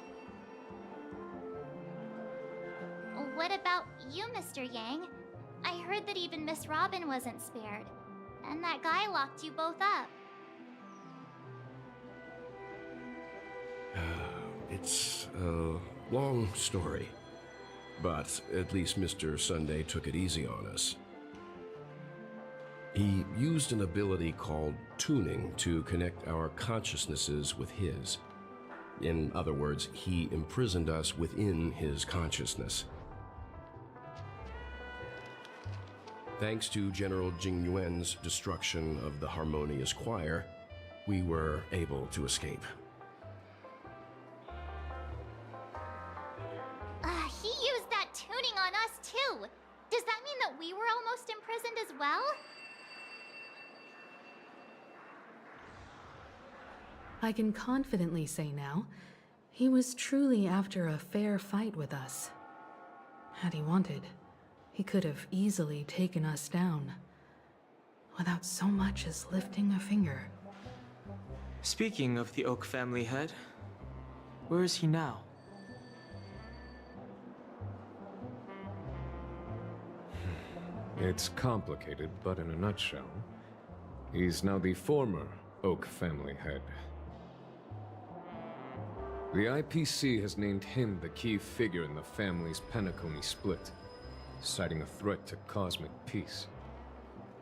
What about you, Mr. Yang? I heard that even Miss Robin wasn't spared. And that guy locked you both up.
It's a long story. But at least Mr. Sunday took it easy on us. He used an ability called tuning to connect our consciousnesses with his. In other words, he imprisoned us within his consciousness. Thanks to General Jing Yuan's destruction of the Harmonious Choir, we were able to escape.
He used that tuning on us too. Does that mean that we were almost imprisoned as well?
I can confidently say now, he was truly after a fair fight with us. Had he wanted, he could have easily taken us down, without so much as lifting a finger.
Speaking of the Oak family head, where is he now?
It's complicated, but in a nutshell, he's now the former Oak family head. The IPC has named him the key figure in the family's Penacony split, citing a threat to cosmic peace.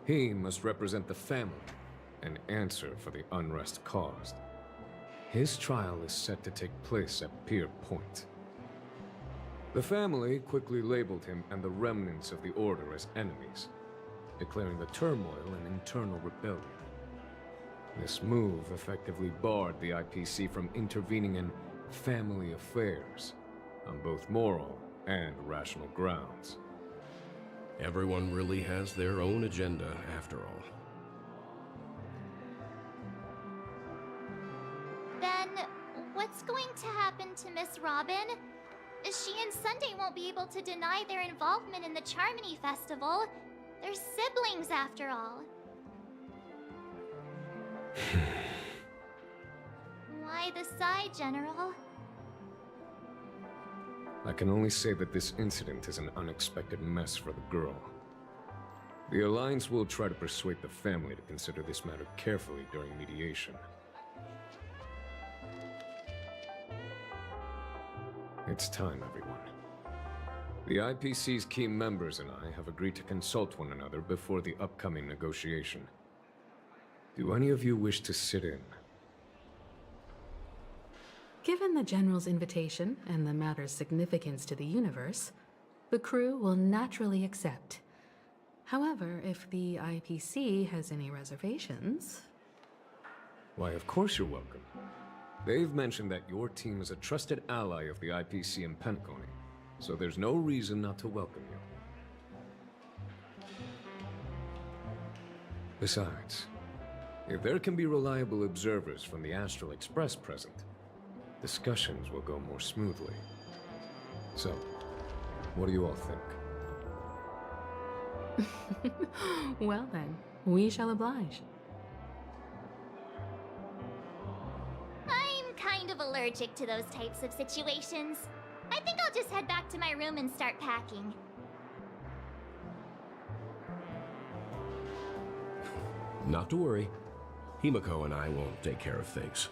He must represent the family and answer for the unrest caused. His trial is set to take place at Pier Point. The family quickly labeled him and the remnants of the Order as enemies, declaring the turmoil an internal rebellion. This move effectively barred the IPC from intervening in family affairs on both moral and rational grounds.
Everyone really has their own agenda, after all.
Then, what's going to happen to Miss Robin? She and Sunday won't be able to deny their involvement in the Charmony Festival. They're siblings, after all. Why the sigh, General?
I can only say that this incident is an unexpected mess for the girl. The Alliance will try to persuade the family to consider this matter carefully during mediation. It's time, everyone. The IPC's key members and I have agreed to consult one another before the upcoming negotiation. Do any of you wish to sit in?
Given the General's invitation and the matter's significance to the universe, the crew will naturally accept. However, if the IPC has any reservations...
Why, of course you're welcome. They've mentioned that your team is a trusted ally of the IPC in Penacony, so there's no reason not to welcome you. Besides, if there can be reliable observers from the Astral Express present, discussions will go more smoothly. So, what do you all think?
Well then, we shall oblige.
I'm kind of allergic to those types of situations. I think I'll just head back to my room and start packing.
Not to worry. Himiko and I will take care of things.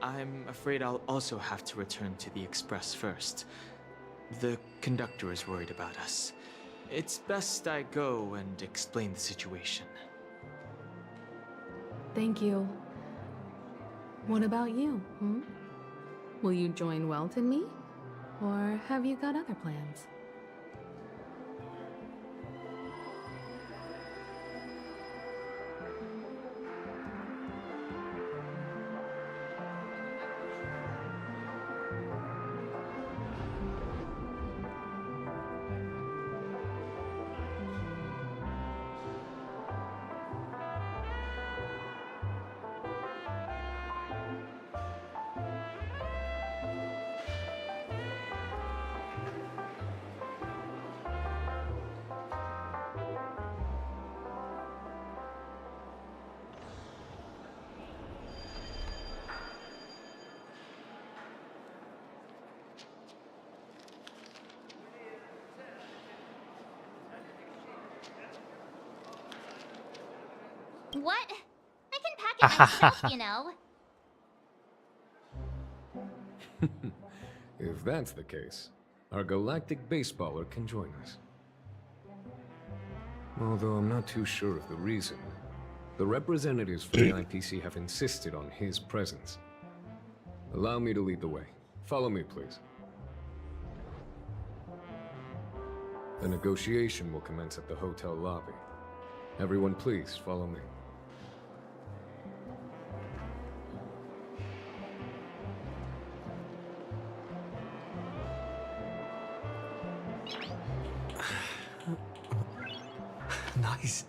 I'm afraid I'll also have to return to the Express first. The conductor is worried about us. It's best I go and explain the situation.
Thank you. What about you, Will you join Welt and me? Or have you got other plans?
What? I can pack it myself, you know.
If that's the case, our galactic baseballer can join us. Although I'm not too sure of the reason. The representatives from the IPC have insisted on his presence. Allow me to lead the way. Follow me, please. The negotiation will commence at the hotel lobby. Everyone, please follow me.
Nice.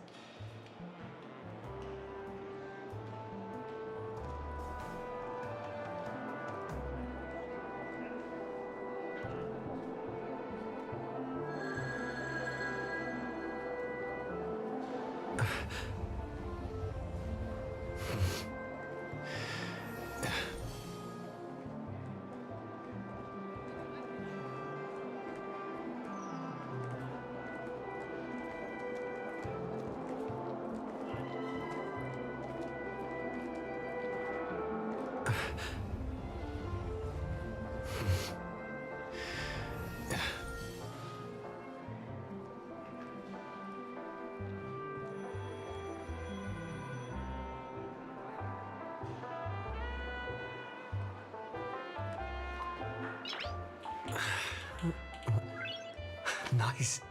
Nice.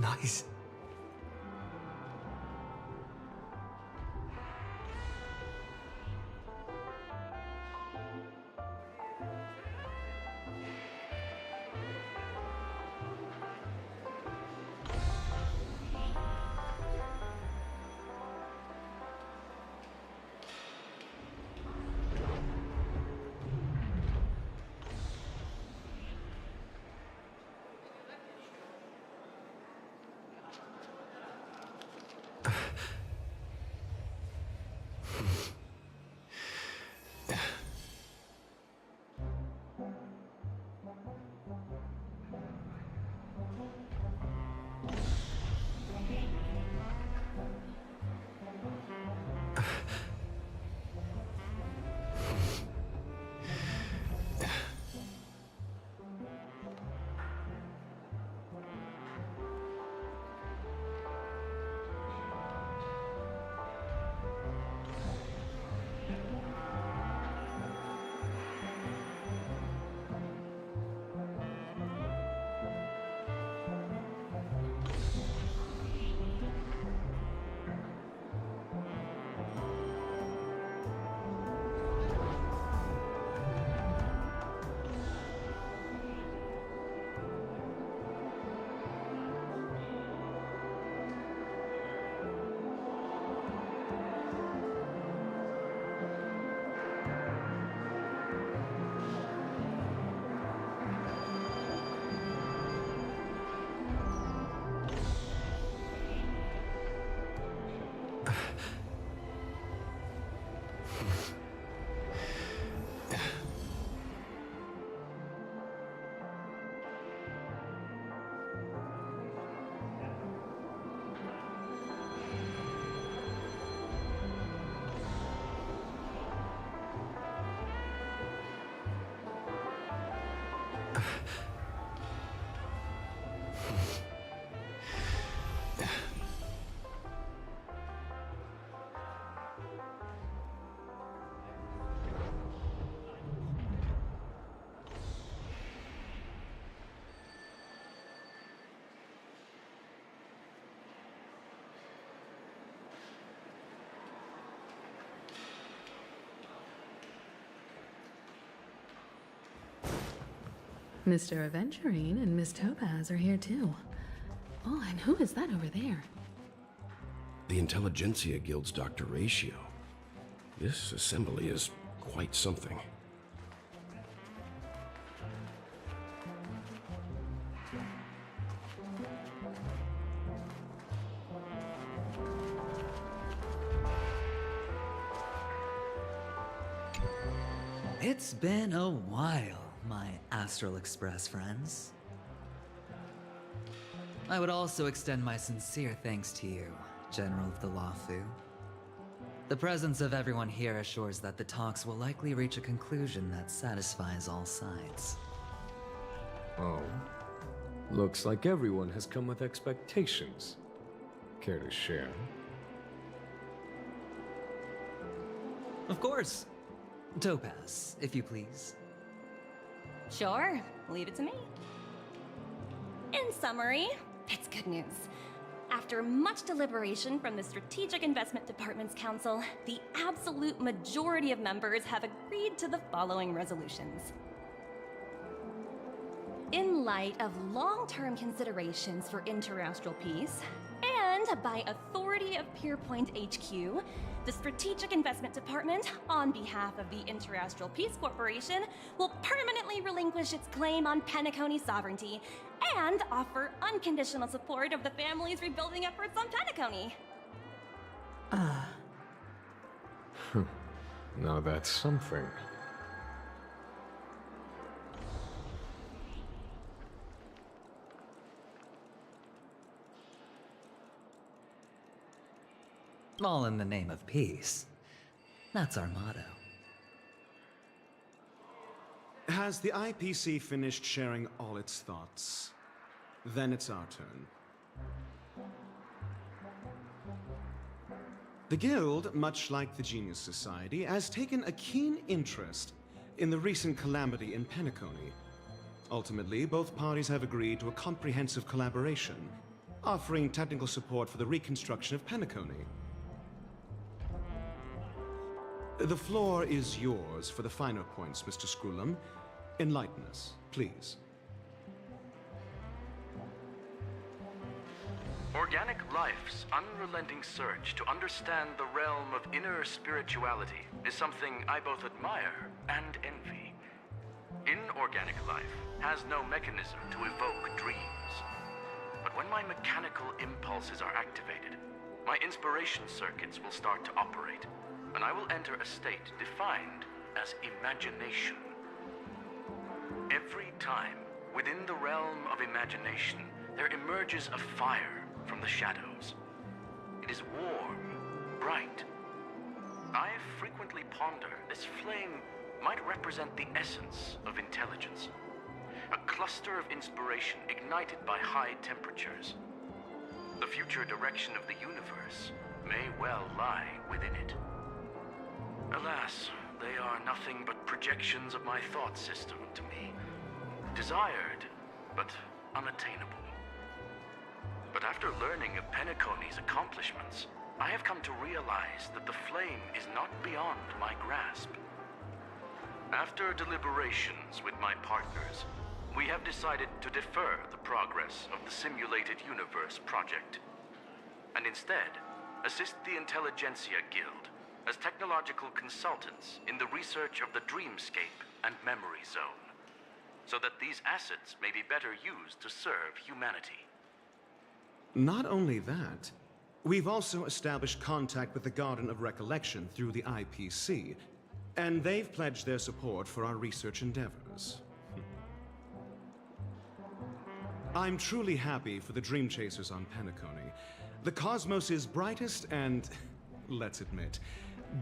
Nice.
Mr. Aventurine and Miss Topaz are here too. Oh, and who is that over there?
The Intelligentsia Guild's Dr. Ratio. This assembly is quite something.
It's been a while, my Astral Express friends. I would also extend my sincere thanks to you, General of the Lafu. The presence of everyone here assures that the talks will likely reach a conclusion that satisfies all sides.
Oh. Looks like everyone has come with expectations. Care to share?
Of course. Topaz, if you please.
Sure, leave it to me. In summary, it's good news. After much deliberation from the Strategic Investment Department's Council, the absolute majority of members have agreed to the following resolutions. In light of long-term considerations for interastral peace, and by authority of Pierpoint HQ, the Strategic Investment Department, on behalf of the Interastral Peace Corporation, will permanently relinquish its claim on Penacony sovereignty and offer unconditional support of the family's rebuilding efforts on Penacony.
Now that's something.
All in the name of peace. That's our motto.
Has the IPC finished sharing all its thoughts? Then it's our turn. The Guild, much like the Genius Society, has taken a keen interest in the recent calamity in Penacony. Ultimately, both parties have agreed to a comprehensive collaboration, offering technical support for the reconstruction of Penacony. The floor is yours for the finer points, Mr. Screwlam. Enlighten us, please.
Organic life's unrelenting search to understand the realm of inner spirituality is something I both admire and envy. Inorganic life has no mechanism to evoke dreams. But when my mechanical impulses are activated, my inspiration circuits will start to operate, and I will enter a state defined as imagination. Every time, within the realm of imagination, there emerges a fire from the shadows. It is warm, bright. I frequently ponder this flame might represent the essence of intelligence. A cluster of inspiration ignited by high temperatures. The future direction of the universe may well lie within it. Alas, they are nothing but projections of my thought system to me. Desired, but unattainable. But after learning of Penacony's accomplishments, I have come to realize that the flame is not beyond my grasp. After deliberations with my partners, we have decided to defer the progress of the Simulated Universe project, and instead assist the Intelligentsia Guild as technological consultants in the research of the Dreamscape and Memory Zone, so that these assets may be better used to serve humanity.
Not only that, we've also established contact with the Garden of Recollection through the IPC, and they've pledged their support for our research endeavors. I'm truly happy for the Dream Chasers on Penacony. The cosmos's brightest and, let's admit,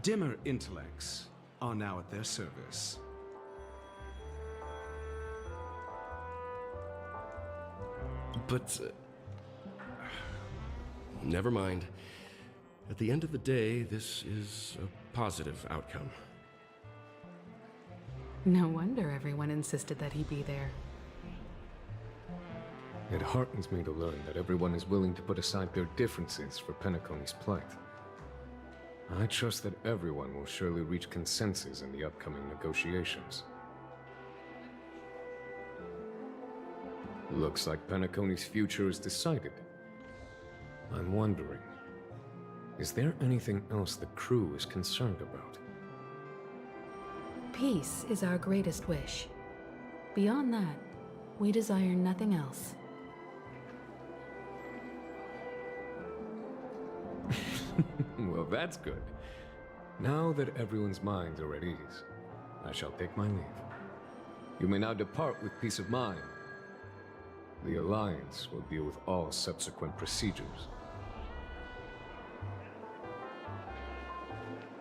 dimmer intellects are now at their service.
But never mind. At the end of the day, this is a positive outcome.
No wonder everyone insisted that he be there.
It heartens me to learn that everyone is willing to put aside their differences for Penacony's plight. I trust that everyone will surely reach consensus in the upcoming negotiations. Looks like Penacony's future is decided. I'm wondering, is there anything else the crew is concerned about?
Peace is our greatest wish. Beyond that, we desire nothing else.
Well, that's good. Now that everyone's minds are at ease, I shall take my leave. You may now depart with peace of mind. The Alliance will deal with all subsequent procedures.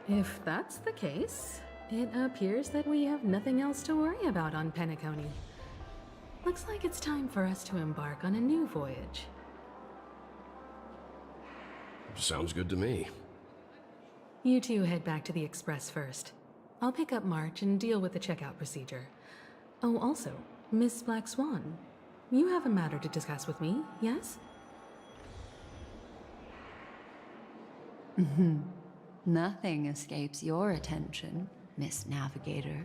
If that's the case, it appears that we have nothing else to worry about on Penacony. Looks like it's time for us to embark on a new voyage.
Sounds good to me.
You two head back to the Express first. I'll pick up March and deal with the checkout procedure. Oh, also, Miss Black Swan, you have a matter to discuss with me, yes?
Nothing escapes your attention, Miss Navigator.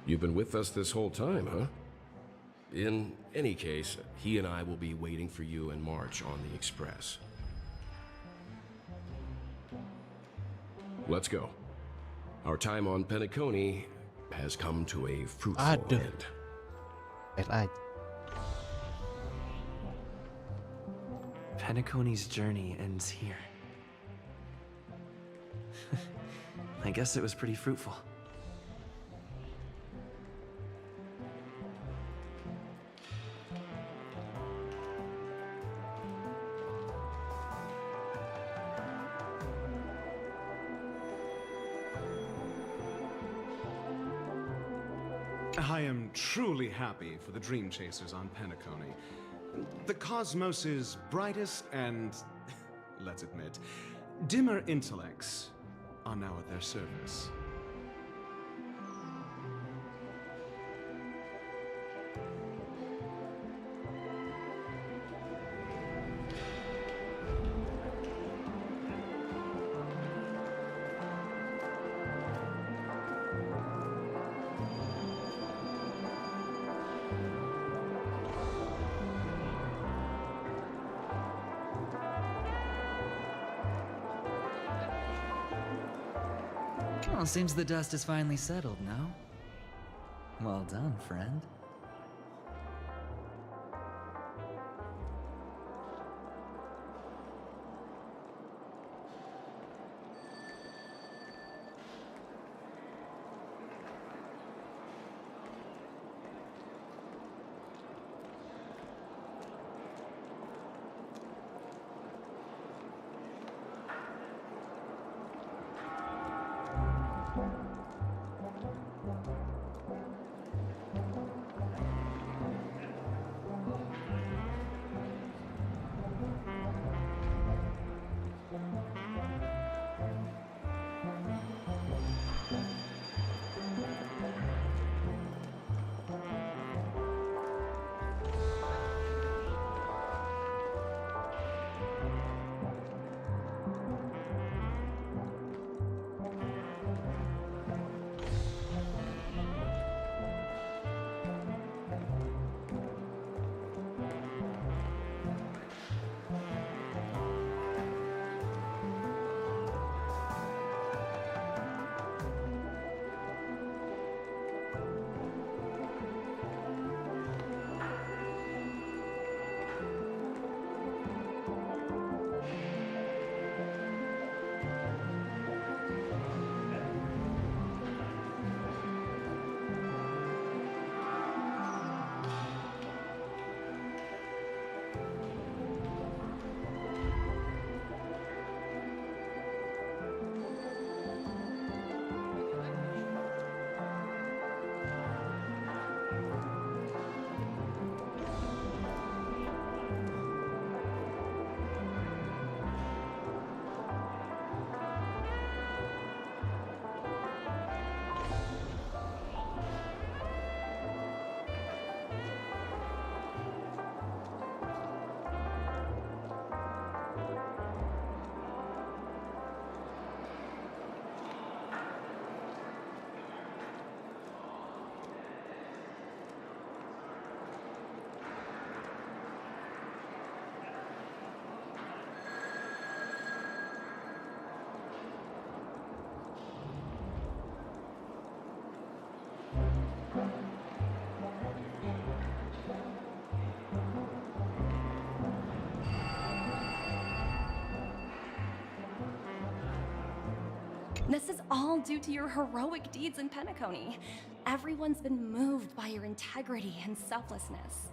You've been with us this whole time, huh? In any case, he and I will be waiting for you and March on the Express. Let's go. Our time on Penacony has come to a fruitful end.
Penacony's journey ends here. I guess it was pretty fruitful.
I am truly happy for the dream chasers on Penacony. The cosmos's brightest and, let's admit, dimmer intellects are now at their service.
Well, seems the dust is finally settled, no? Well done, friend.
This is all due to your heroic deeds in Penacony. Everyone's been moved by your integrity and selflessness.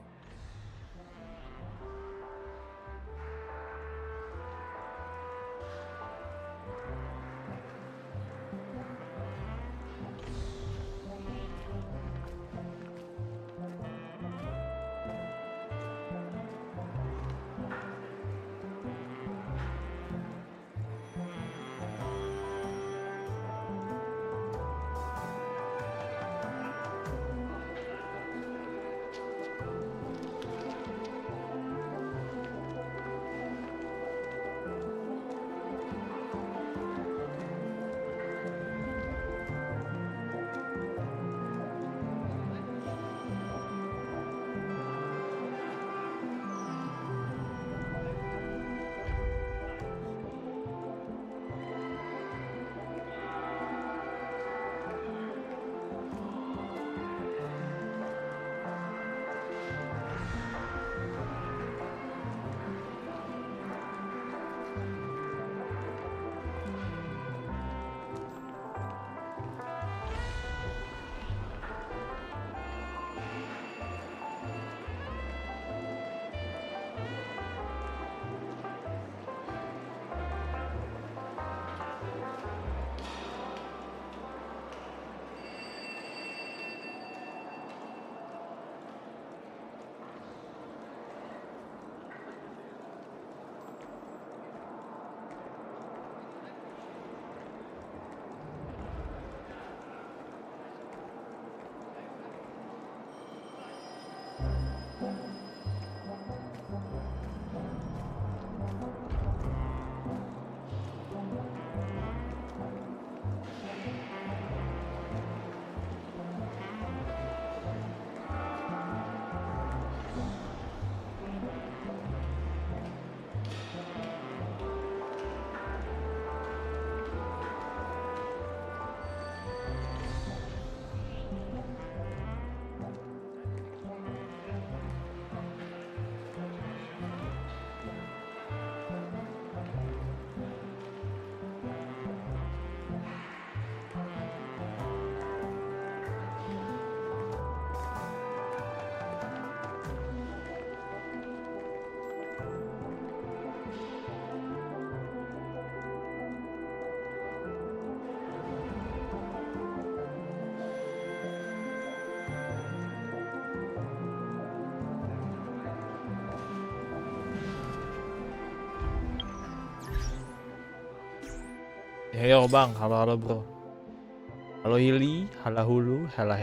Yo bang, halo bro. Halo Hili, halo Hulu, hela.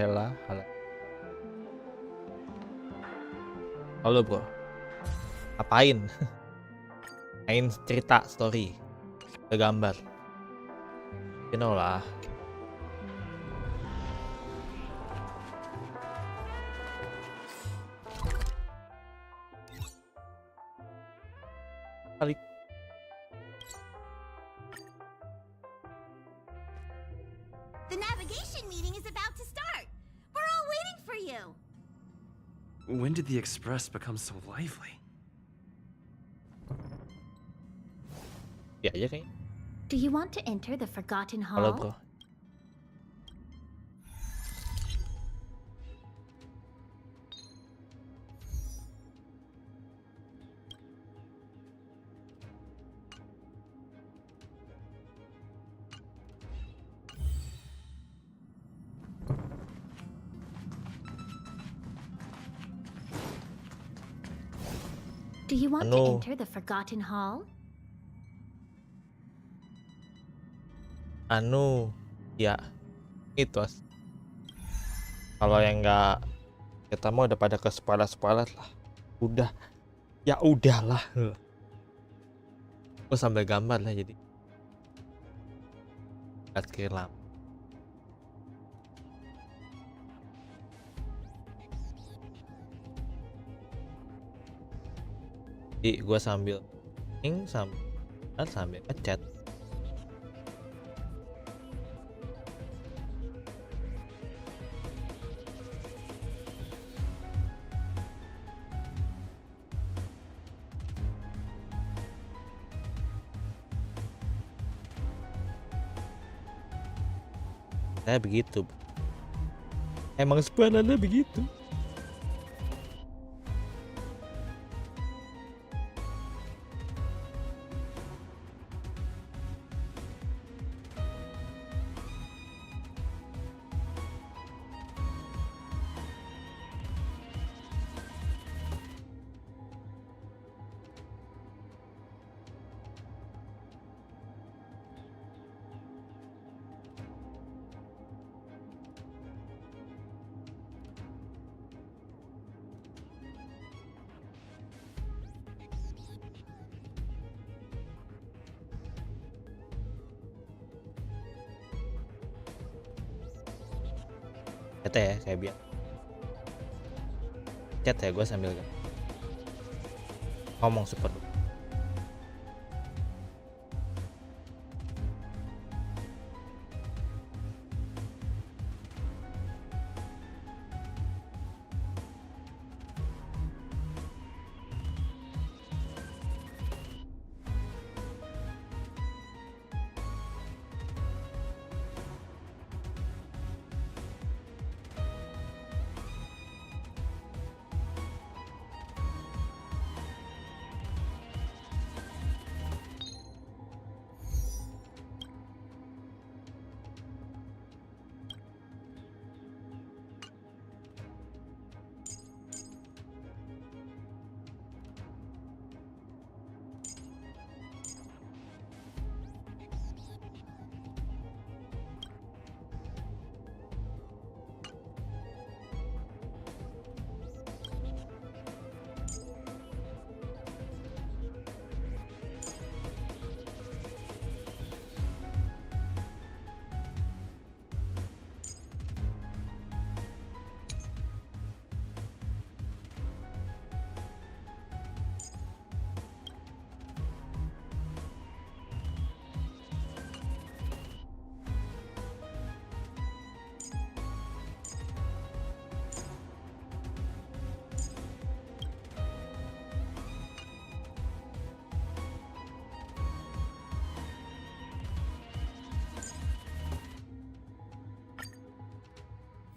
Halo bro. Apain? Main cerita story. Ada gambar. You know lah. Kali.
The navigation meeting is about to start. We're all waiting for you.
When did the Express become so lively?
Ya aja kayaknya.
Do you want to enter the Forgotten Hall?
Halo bro.
Do you want to enter the Forgotten Hall?
Ya itu kalau yang nggak kita mau udah pada ke spoiler lah. Ya udahlah. Gue sambil gambar lah jadi. Lihat kiri lama. Jadi gue sambil ngechat. Saya begitu. Emang spoilernya begitu. Chat ya kayak biar chat ya gue sambil ngomong super.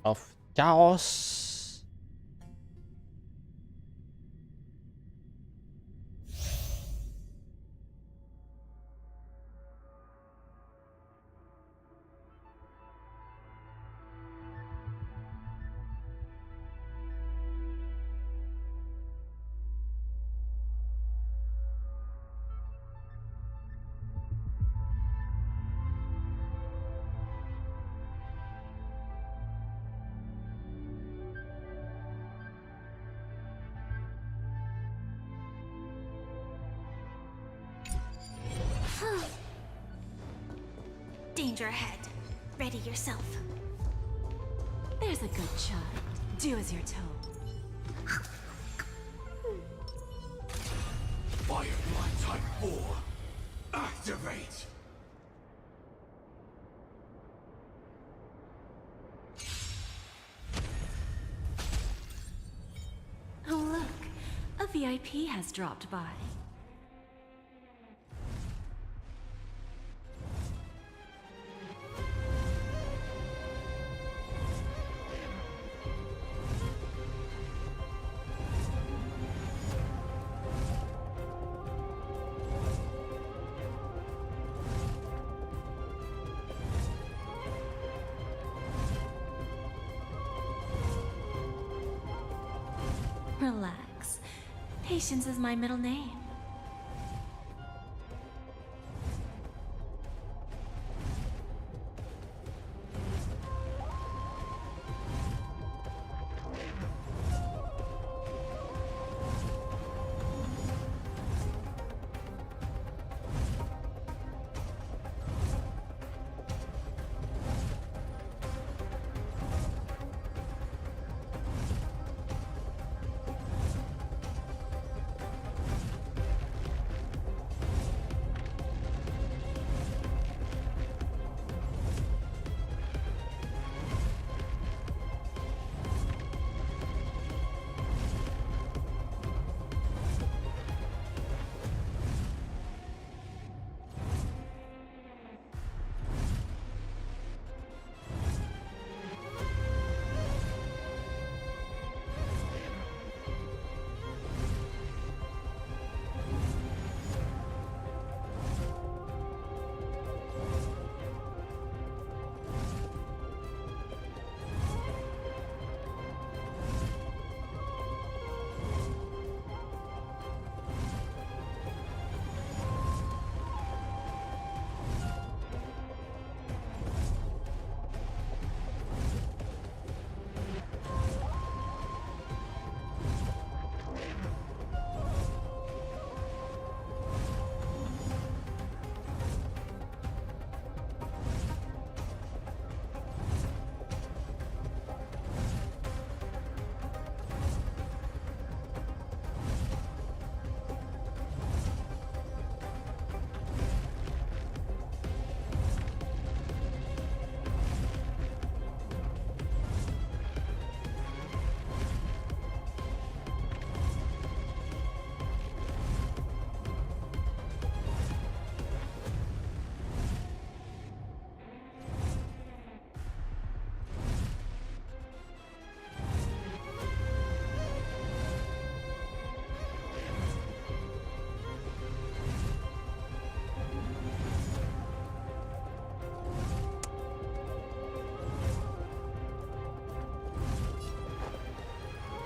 Of chaos.
Danger ahead. Ready yourself. There's a good child. Do as you're told.
Firefly Type 4. Activate!
Oh look, a VIP has dropped by. Relax. Patience is my middle name.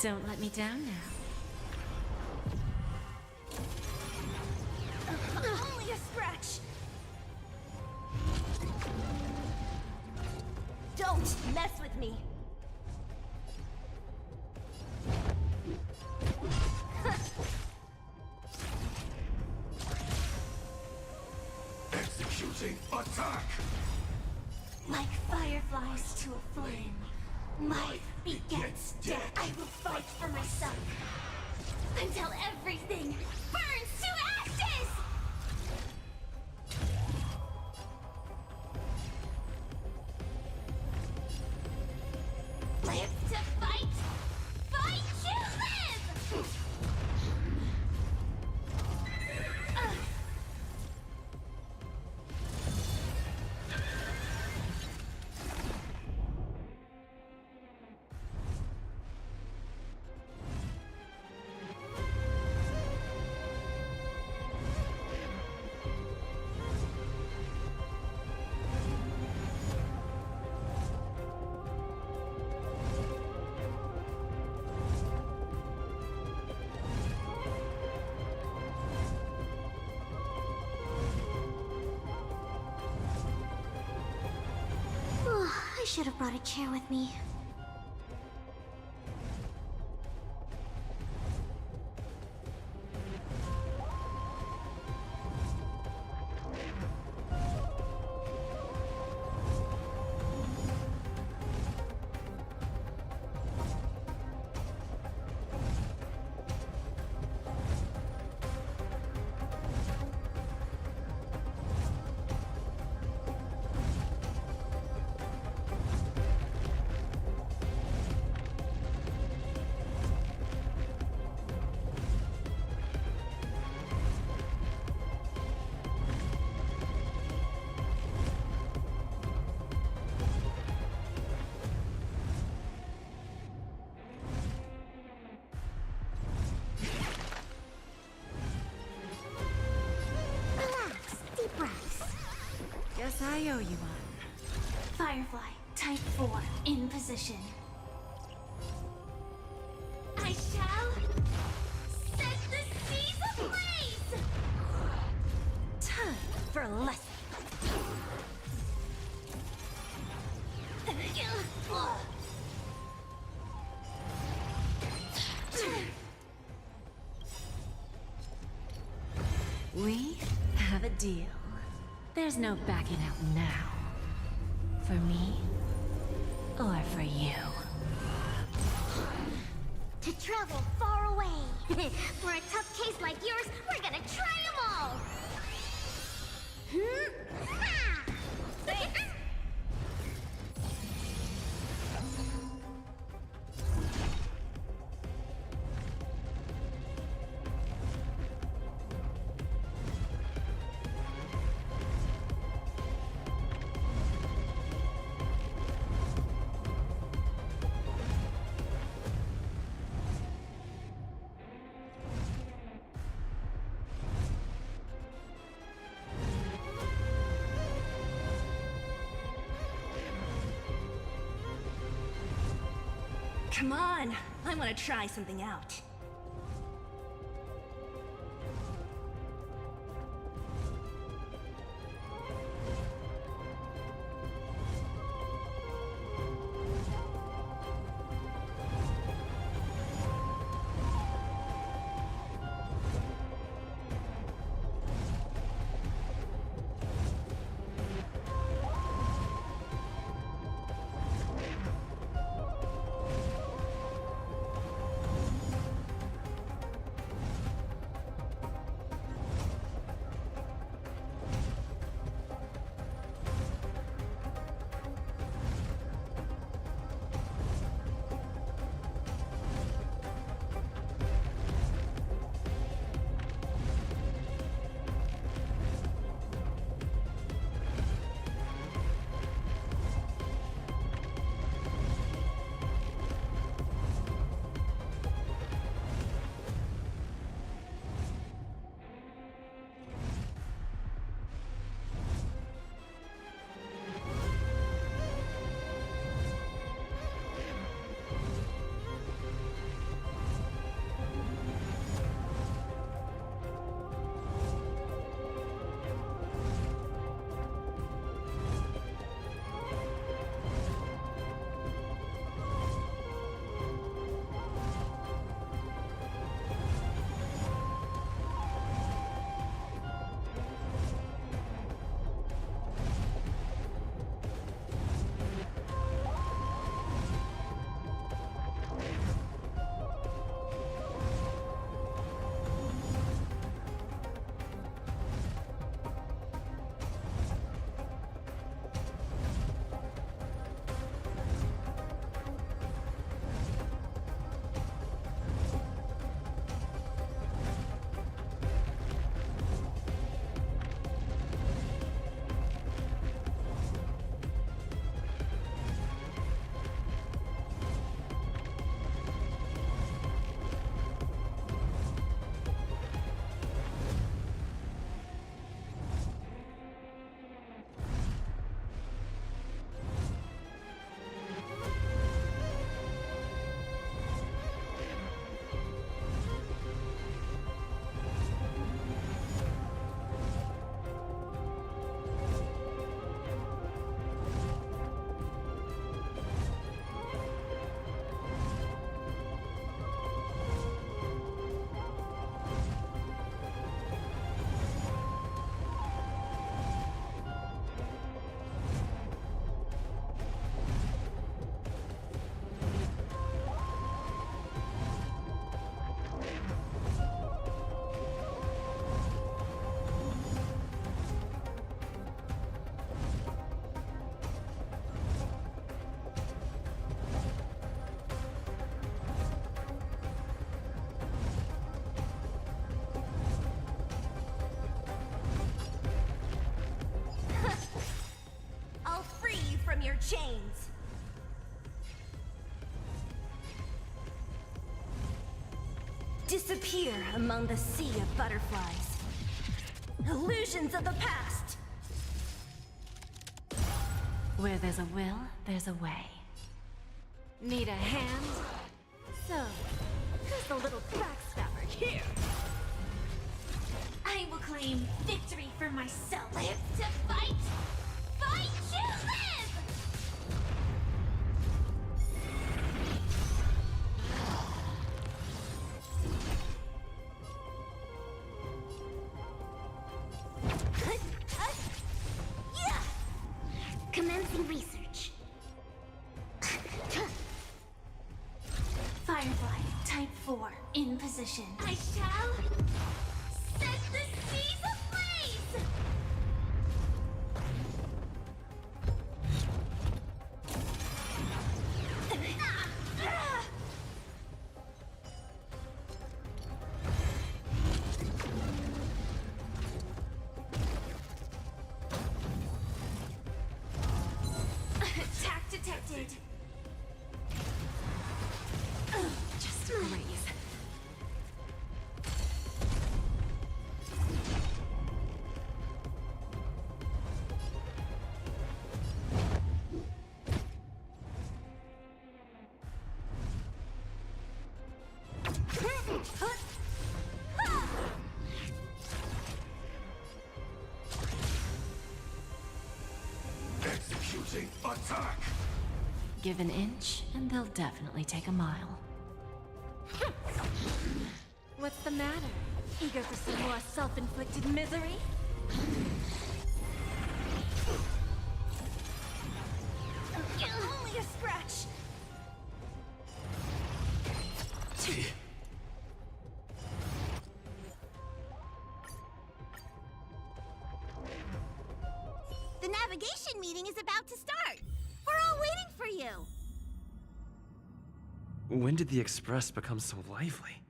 Don't let me down now. Only a scratch! Don't mess with me!
Executing attack!
Like fireflies to a flame. Life begets death. I will fight for myself until everything burns to ashes! Live to fight! Fight to live! I should have brought a chair with me. Guess I owe you one. Firefly, type 4, in position. I shall set the seas ablaze! Time for a lesson. We have a deal. There's no backing out now. For me, or for you.
To travel far away. For a tough case like yours, we're gonna try them all. Thanks.
Come on, I want to try something out. from your chains. Disappear among the sea of butterflies. Illusions of the past. Where there's a will, there's a way. Need a hand? So, who's the little backstabber here? I will claim victory for myself. Live to fight! Fight to live! Commencing research. Firefly, type 4, in position. I shall set the seas ablaze! Attack detected. Just a breeze.
Executing attack.
Give an inch, and they'll definitely take a mile. What's the matter? Eager for some more self-inflicted misery? Only a scratch!
The navigation meeting is about to start. We're all waiting for you.
When did the Express become so lively?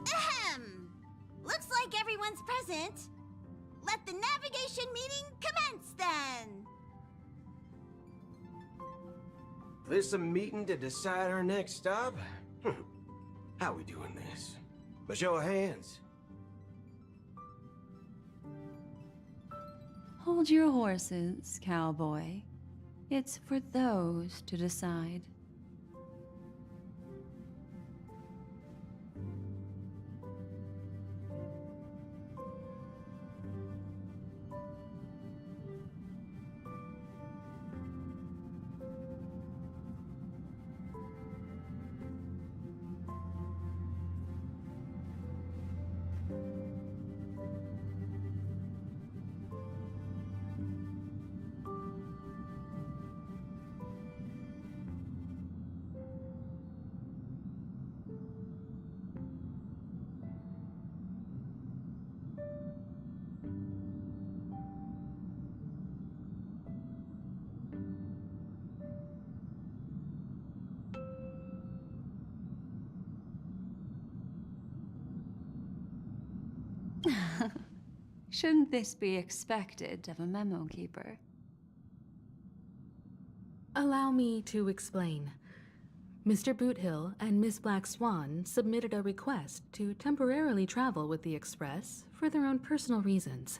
Ahem! Looks like everyone's present. Let the navigation meeting commence then!
This a meeting to decide our next stop? How we doing this? A show of hands.
Hold your horses, cowboy. It's for those to decide. Shouldn't this be expected of a memo keeper?
Allow me to explain. Mr. Boothill and Miss Black Swan submitted a request to temporarily travel with the Express for their own personal reasons.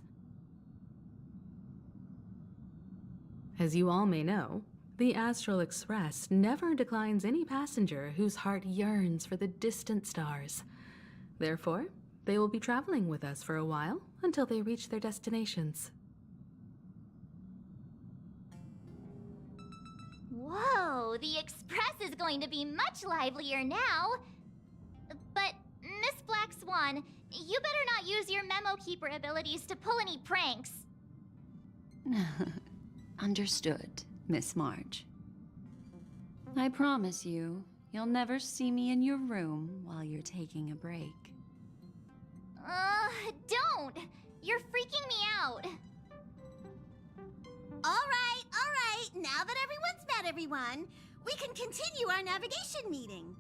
As you all may know, the Astral Express never declines any passenger whose heart yearns for the distant stars. Therefore, they will be traveling with us for a while until they reach their destinations.
Whoa, the Express is going to be much livelier now. But, Miss Black Swan, you better not use your memo keeper abilities to pull any pranks.
Understood, Miss March. I promise you, you'll never see me in your room while you're taking a break.
Don't! You're freaking me out.
All right. Now that everyone's met everyone, we can continue our navigation meeting.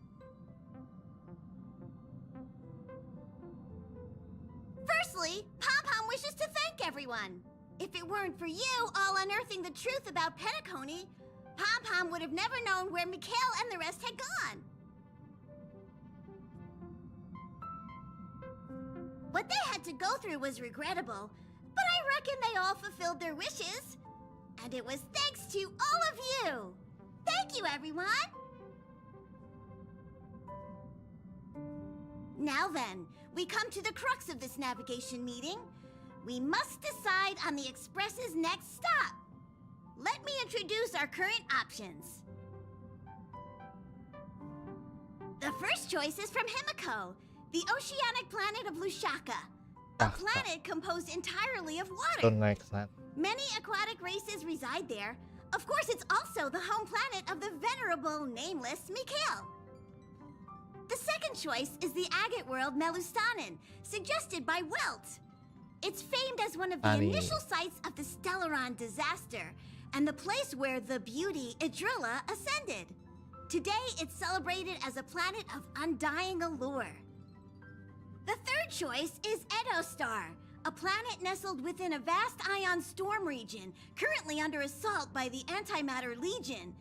Firstly, Pom-Pom wishes to thank everyone. If it weren't for you all unearthing the truth about Penacony, Pom-Pom would have never known where Mikhail and the rest had gone. What they had to go through was regrettable, but I reckon they all fulfilled their wishes. And it was thanks to all of you. Thank you, everyone. Now then, we come to the crux of this navigation meeting. We must decide on the Express's next stop. Let me introduce our current options. The first choice is from Himiko, the oceanic planet of Lushaka, a planet composed entirely of water.
Don't like that.
Many aquatic races reside there. Of course, it's also the home planet of the venerable, nameless Mikhail. The second choice is the agate world Melustanen, suggested by Welt. It's famed as one of the initial sites of the Stellaron disaster, and the place where the beauty Idrilla ascended. Today, it's celebrated as a planet of undying allure. The third choice is Edostar, a planet nestled within a vast ion storm region, currently under assault by the Antimatter Legion.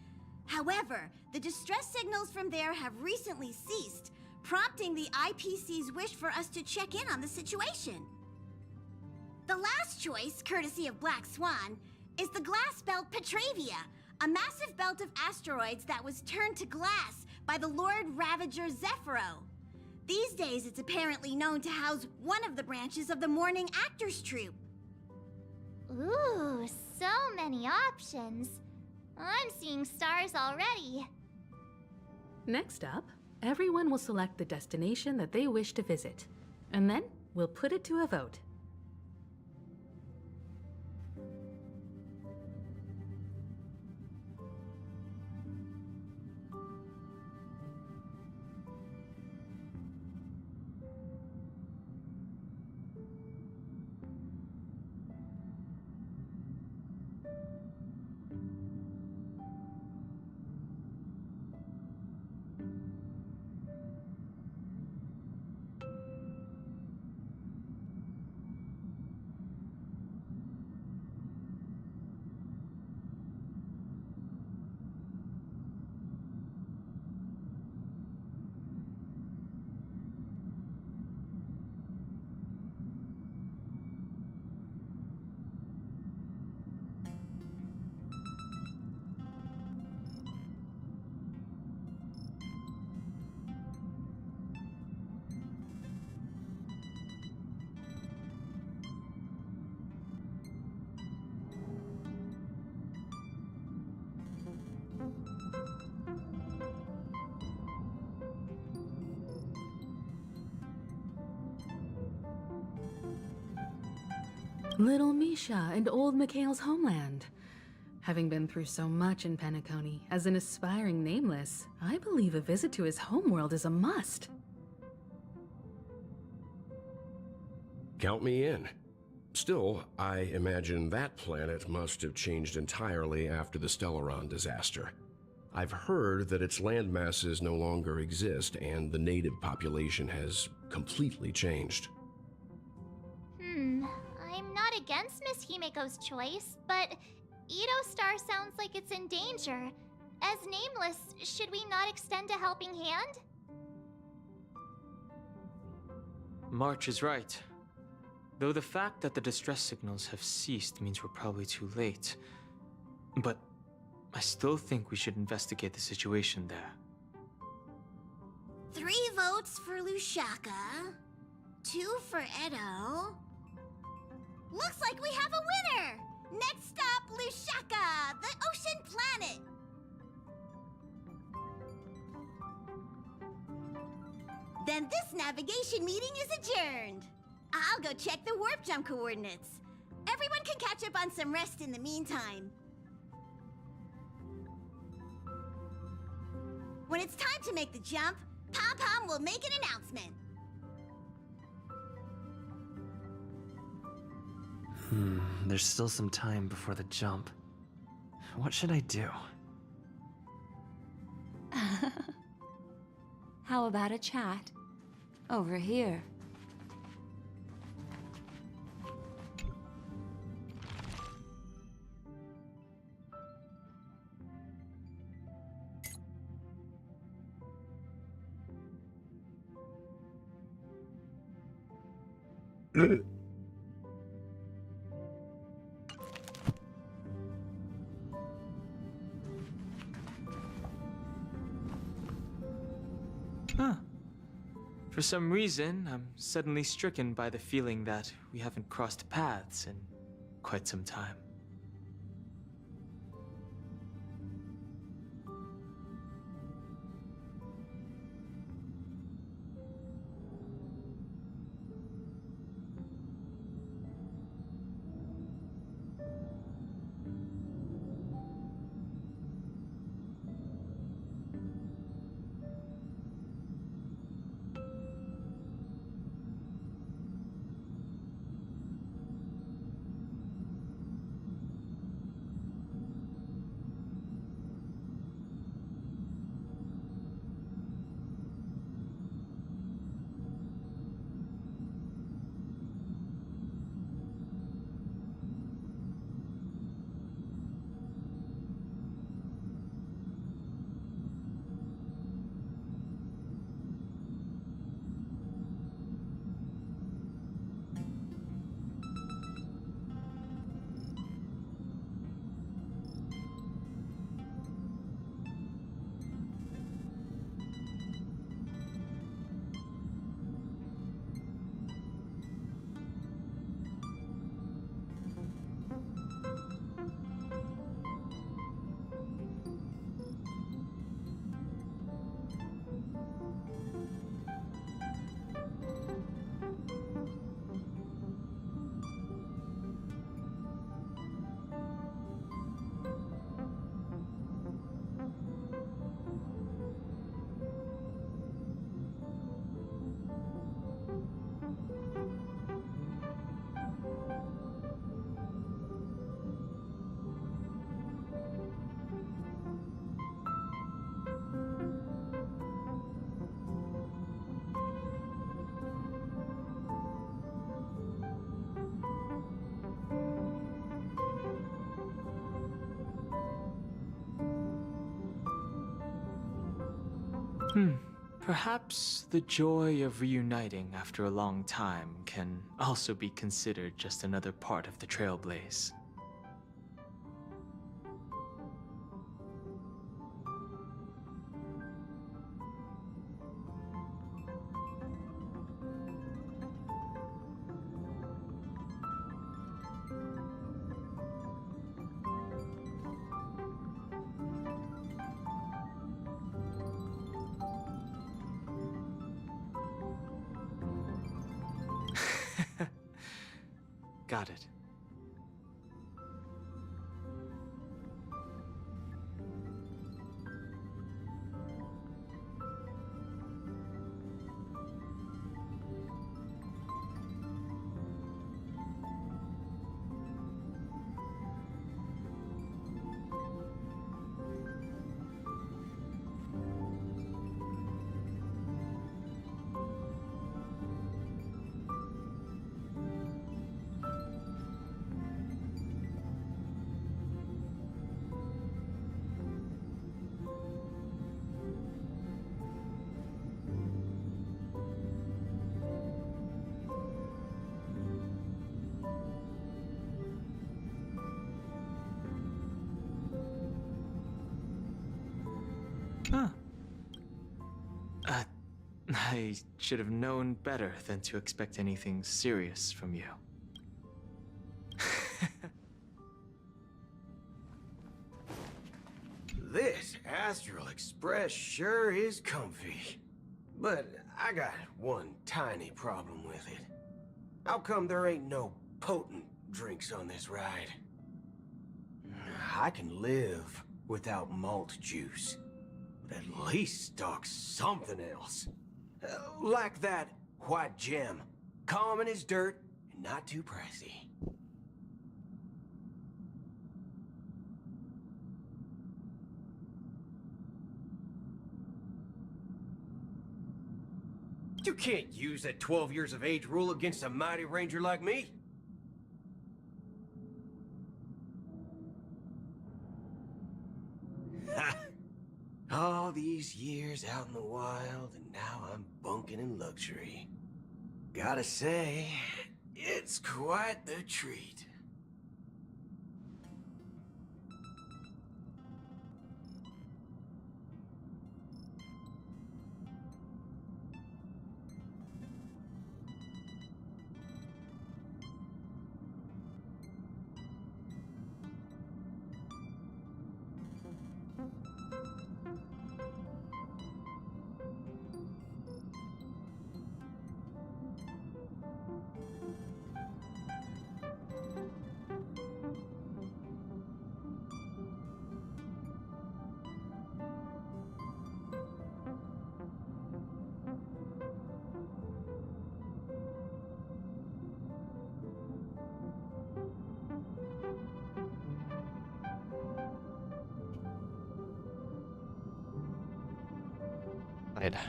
However, the distress signals from there have recently ceased, prompting the IPC's wish for us to check in on the situation. The last choice, courtesy of Black Swan, is the glass belt Petravia, a massive belt of asteroids that was turned to glass by the Lord Ravager Zephyro. These days, it's apparently known to house one of the branches of the Morning Actors Troupe.
Ooh, so many options. I'm seeing stars already.
Next up, everyone will select the destination that they wish to visit, and then we'll put it to a vote. Little Misha and old Mikhail's homeland. Having been through so much in Penacony, as an aspiring nameless, I believe a visit to his homeworld is a must.
Count me in. Still, I imagine that planet must have changed entirely after the Stellaron disaster. I've heard that its land masses no longer exist and the native population has completely changed.
against Miss Himeko's choice, but Edo Star sounds like it's in danger. As Nameless, should we not extend a helping hand?
March is right. Though the fact that the distress signals have ceased means we're probably too late. But I still think we should investigate the situation there.
3 votes for Lusaka, 2 for Edo. Looks like we have a winner! Next stop, Lusaka, the ocean planet! Then this navigation meeting is adjourned. I'll go check the warp jump coordinates. Everyone can catch up on some rest in the meantime. When it's time to make the jump, Pom-Pom will make an announcement.
There's still some time before the jump. What should I do?
How about a chat? Over here.
Huh. For some reason, I'm suddenly stricken by the feeling that we haven't crossed paths in quite some time. Perhaps the joy of reuniting after a long time can also be considered just another part of the trailblaze. Got it. Huh. I should have known better than to expect anything serious from you.
This Astral Express sure is comfy. But I got one tiny problem with it. How come there ain't no potent drinks on this ride? I can live without malt juice, but at least stock something else. Like that white gem, common as dirt and not too pricey. You can't use that 12 years of age rule against a mighty ranger like me. Ha! All these years out in the wild, and now I'm bunking in luxury. Gotta say, it's quite the treat.
Ayo dah.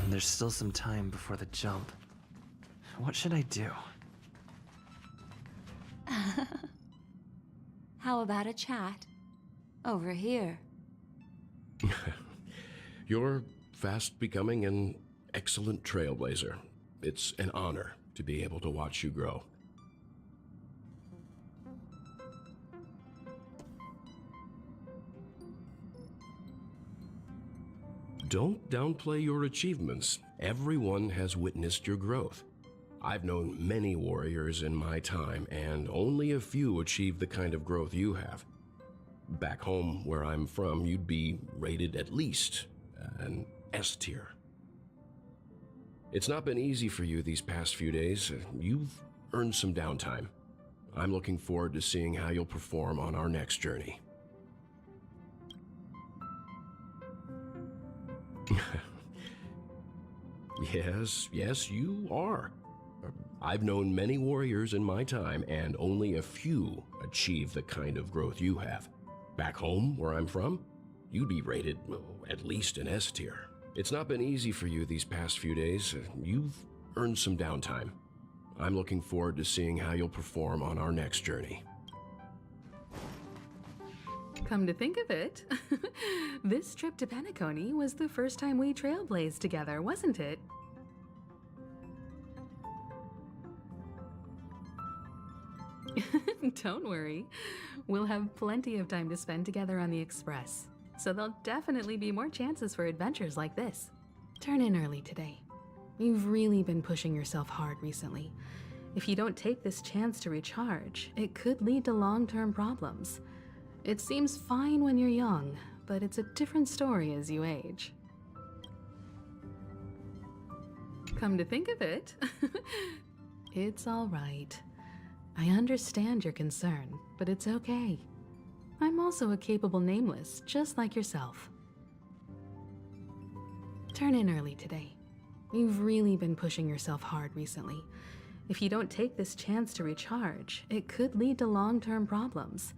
There's still some time before the jump. What should I do?
How about a chat? Over here.
You're fast becoming an excellent trailblazer. It's an honor to be able to watch you grow. Don't downplay your achievements. Everyone has witnessed your growth. I've known many warriors in my time, and only a few achieve the kind of growth you have. Back home, where I'm from, you'd be rated at least an S tier. It's not been easy for you these past few days. You've earned some downtime. I'm looking forward to seeing how you'll perform on our next journey. Yes, you are. I've known many warriors in my time, and only a few achieve the kind of growth you have. Back home, where I'm from, you'd be rated at least an S tier. It's not been easy for you these past few days. You've earned some downtime. I'm looking forward to seeing how you'll perform on our next journey.
Come to think of it, this trip to Penacony was the first time we trailblazed together, wasn't it? Don't worry. We'll have plenty of time to spend together on the Express, so there'll definitely be more chances for adventures like this. Turn in early today. You've really been pushing yourself hard recently. If you don't take this chance to recharge, it could lead to long-term problems. It seems fine when you're young, but it's a different story as you age. Come to think of it, it's all right. I understand your concern, but it's okay. I'm also a capable nameless, just like yourself. Turn in early today. You've really been pushing yourself hard recently. If you don't take this chance to recharge, it could lead to long-term problems.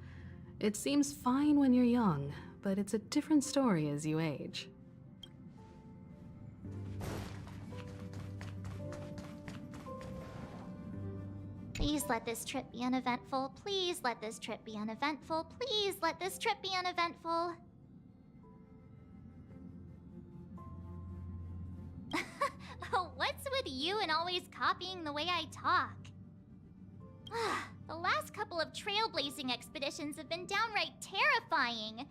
It seems fine when you're young, but it's a different story as you age.
Please let this trip be uneventful. Please let this trip be uneventful. Please let this trip be uneventful. What's with you and always copying the way I talk? The last couple of trailblazing expeditions have been downright terrifying.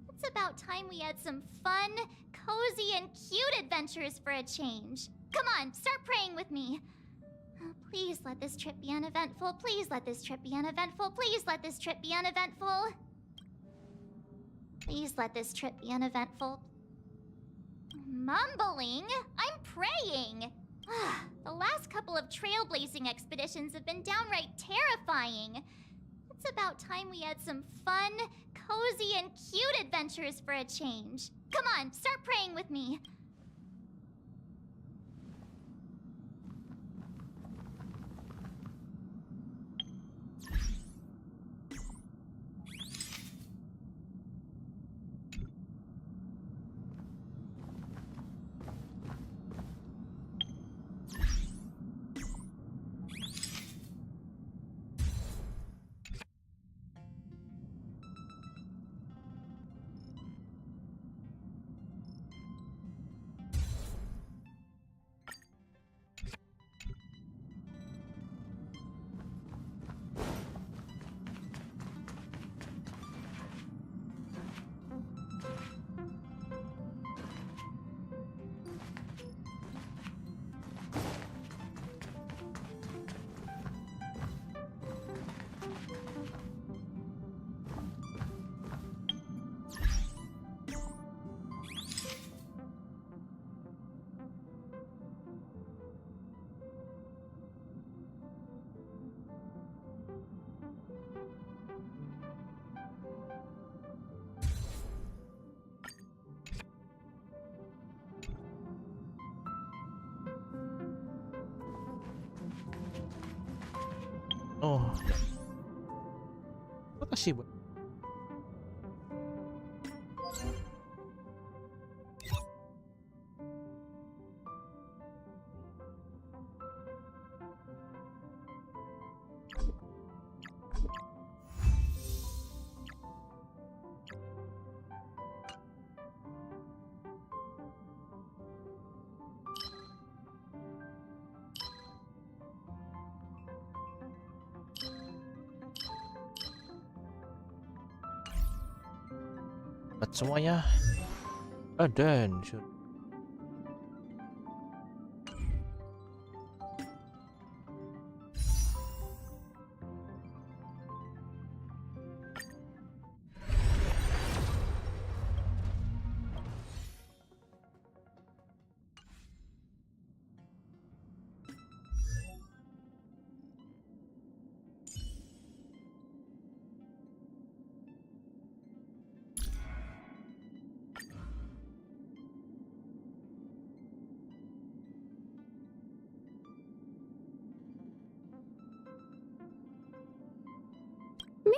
It's about time we had some fun, cozy, and cute adventures for a change. Come on, start praying with me. Please let this trip be uneventful. Please let this trip be uneventful. Please let this trip be uneventful. Please let this trip be uneventful. Mumbling? I'm praying. The last couple of trailblazing expeditions have been downright terrifying. It's about time we had some fun, cozy, and cute adventures for a change. Come on, start praying with me.
Oh, makasih, Bu. Dapat semuanya. Attention.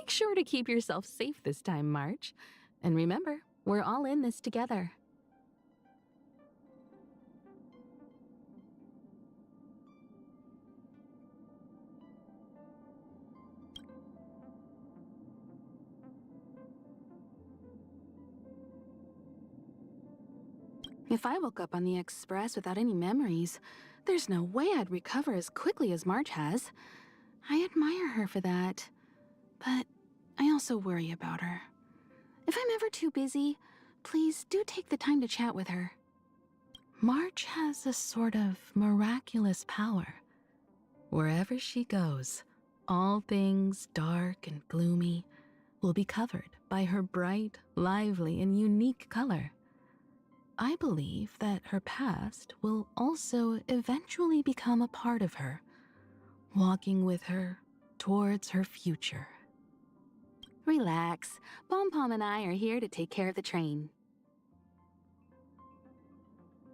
Make sure to keep yourself safe this time, March. And remember, we're all in this together. If I woke up on the Express without any memories, there's no way I'd recover as quickly as March has. I admire her for that. But I also worry about her. If I'm ever too busy, please do take the time to chat with her. March has a sort of miraculous power. Wherever she goes, all things dark and gloomy will be covered by her bright, lively, and unique color. I believe that her past will also eventually become a part of her, walking with her towards her future. Relax. Pom Pom and I are here to take care of the train.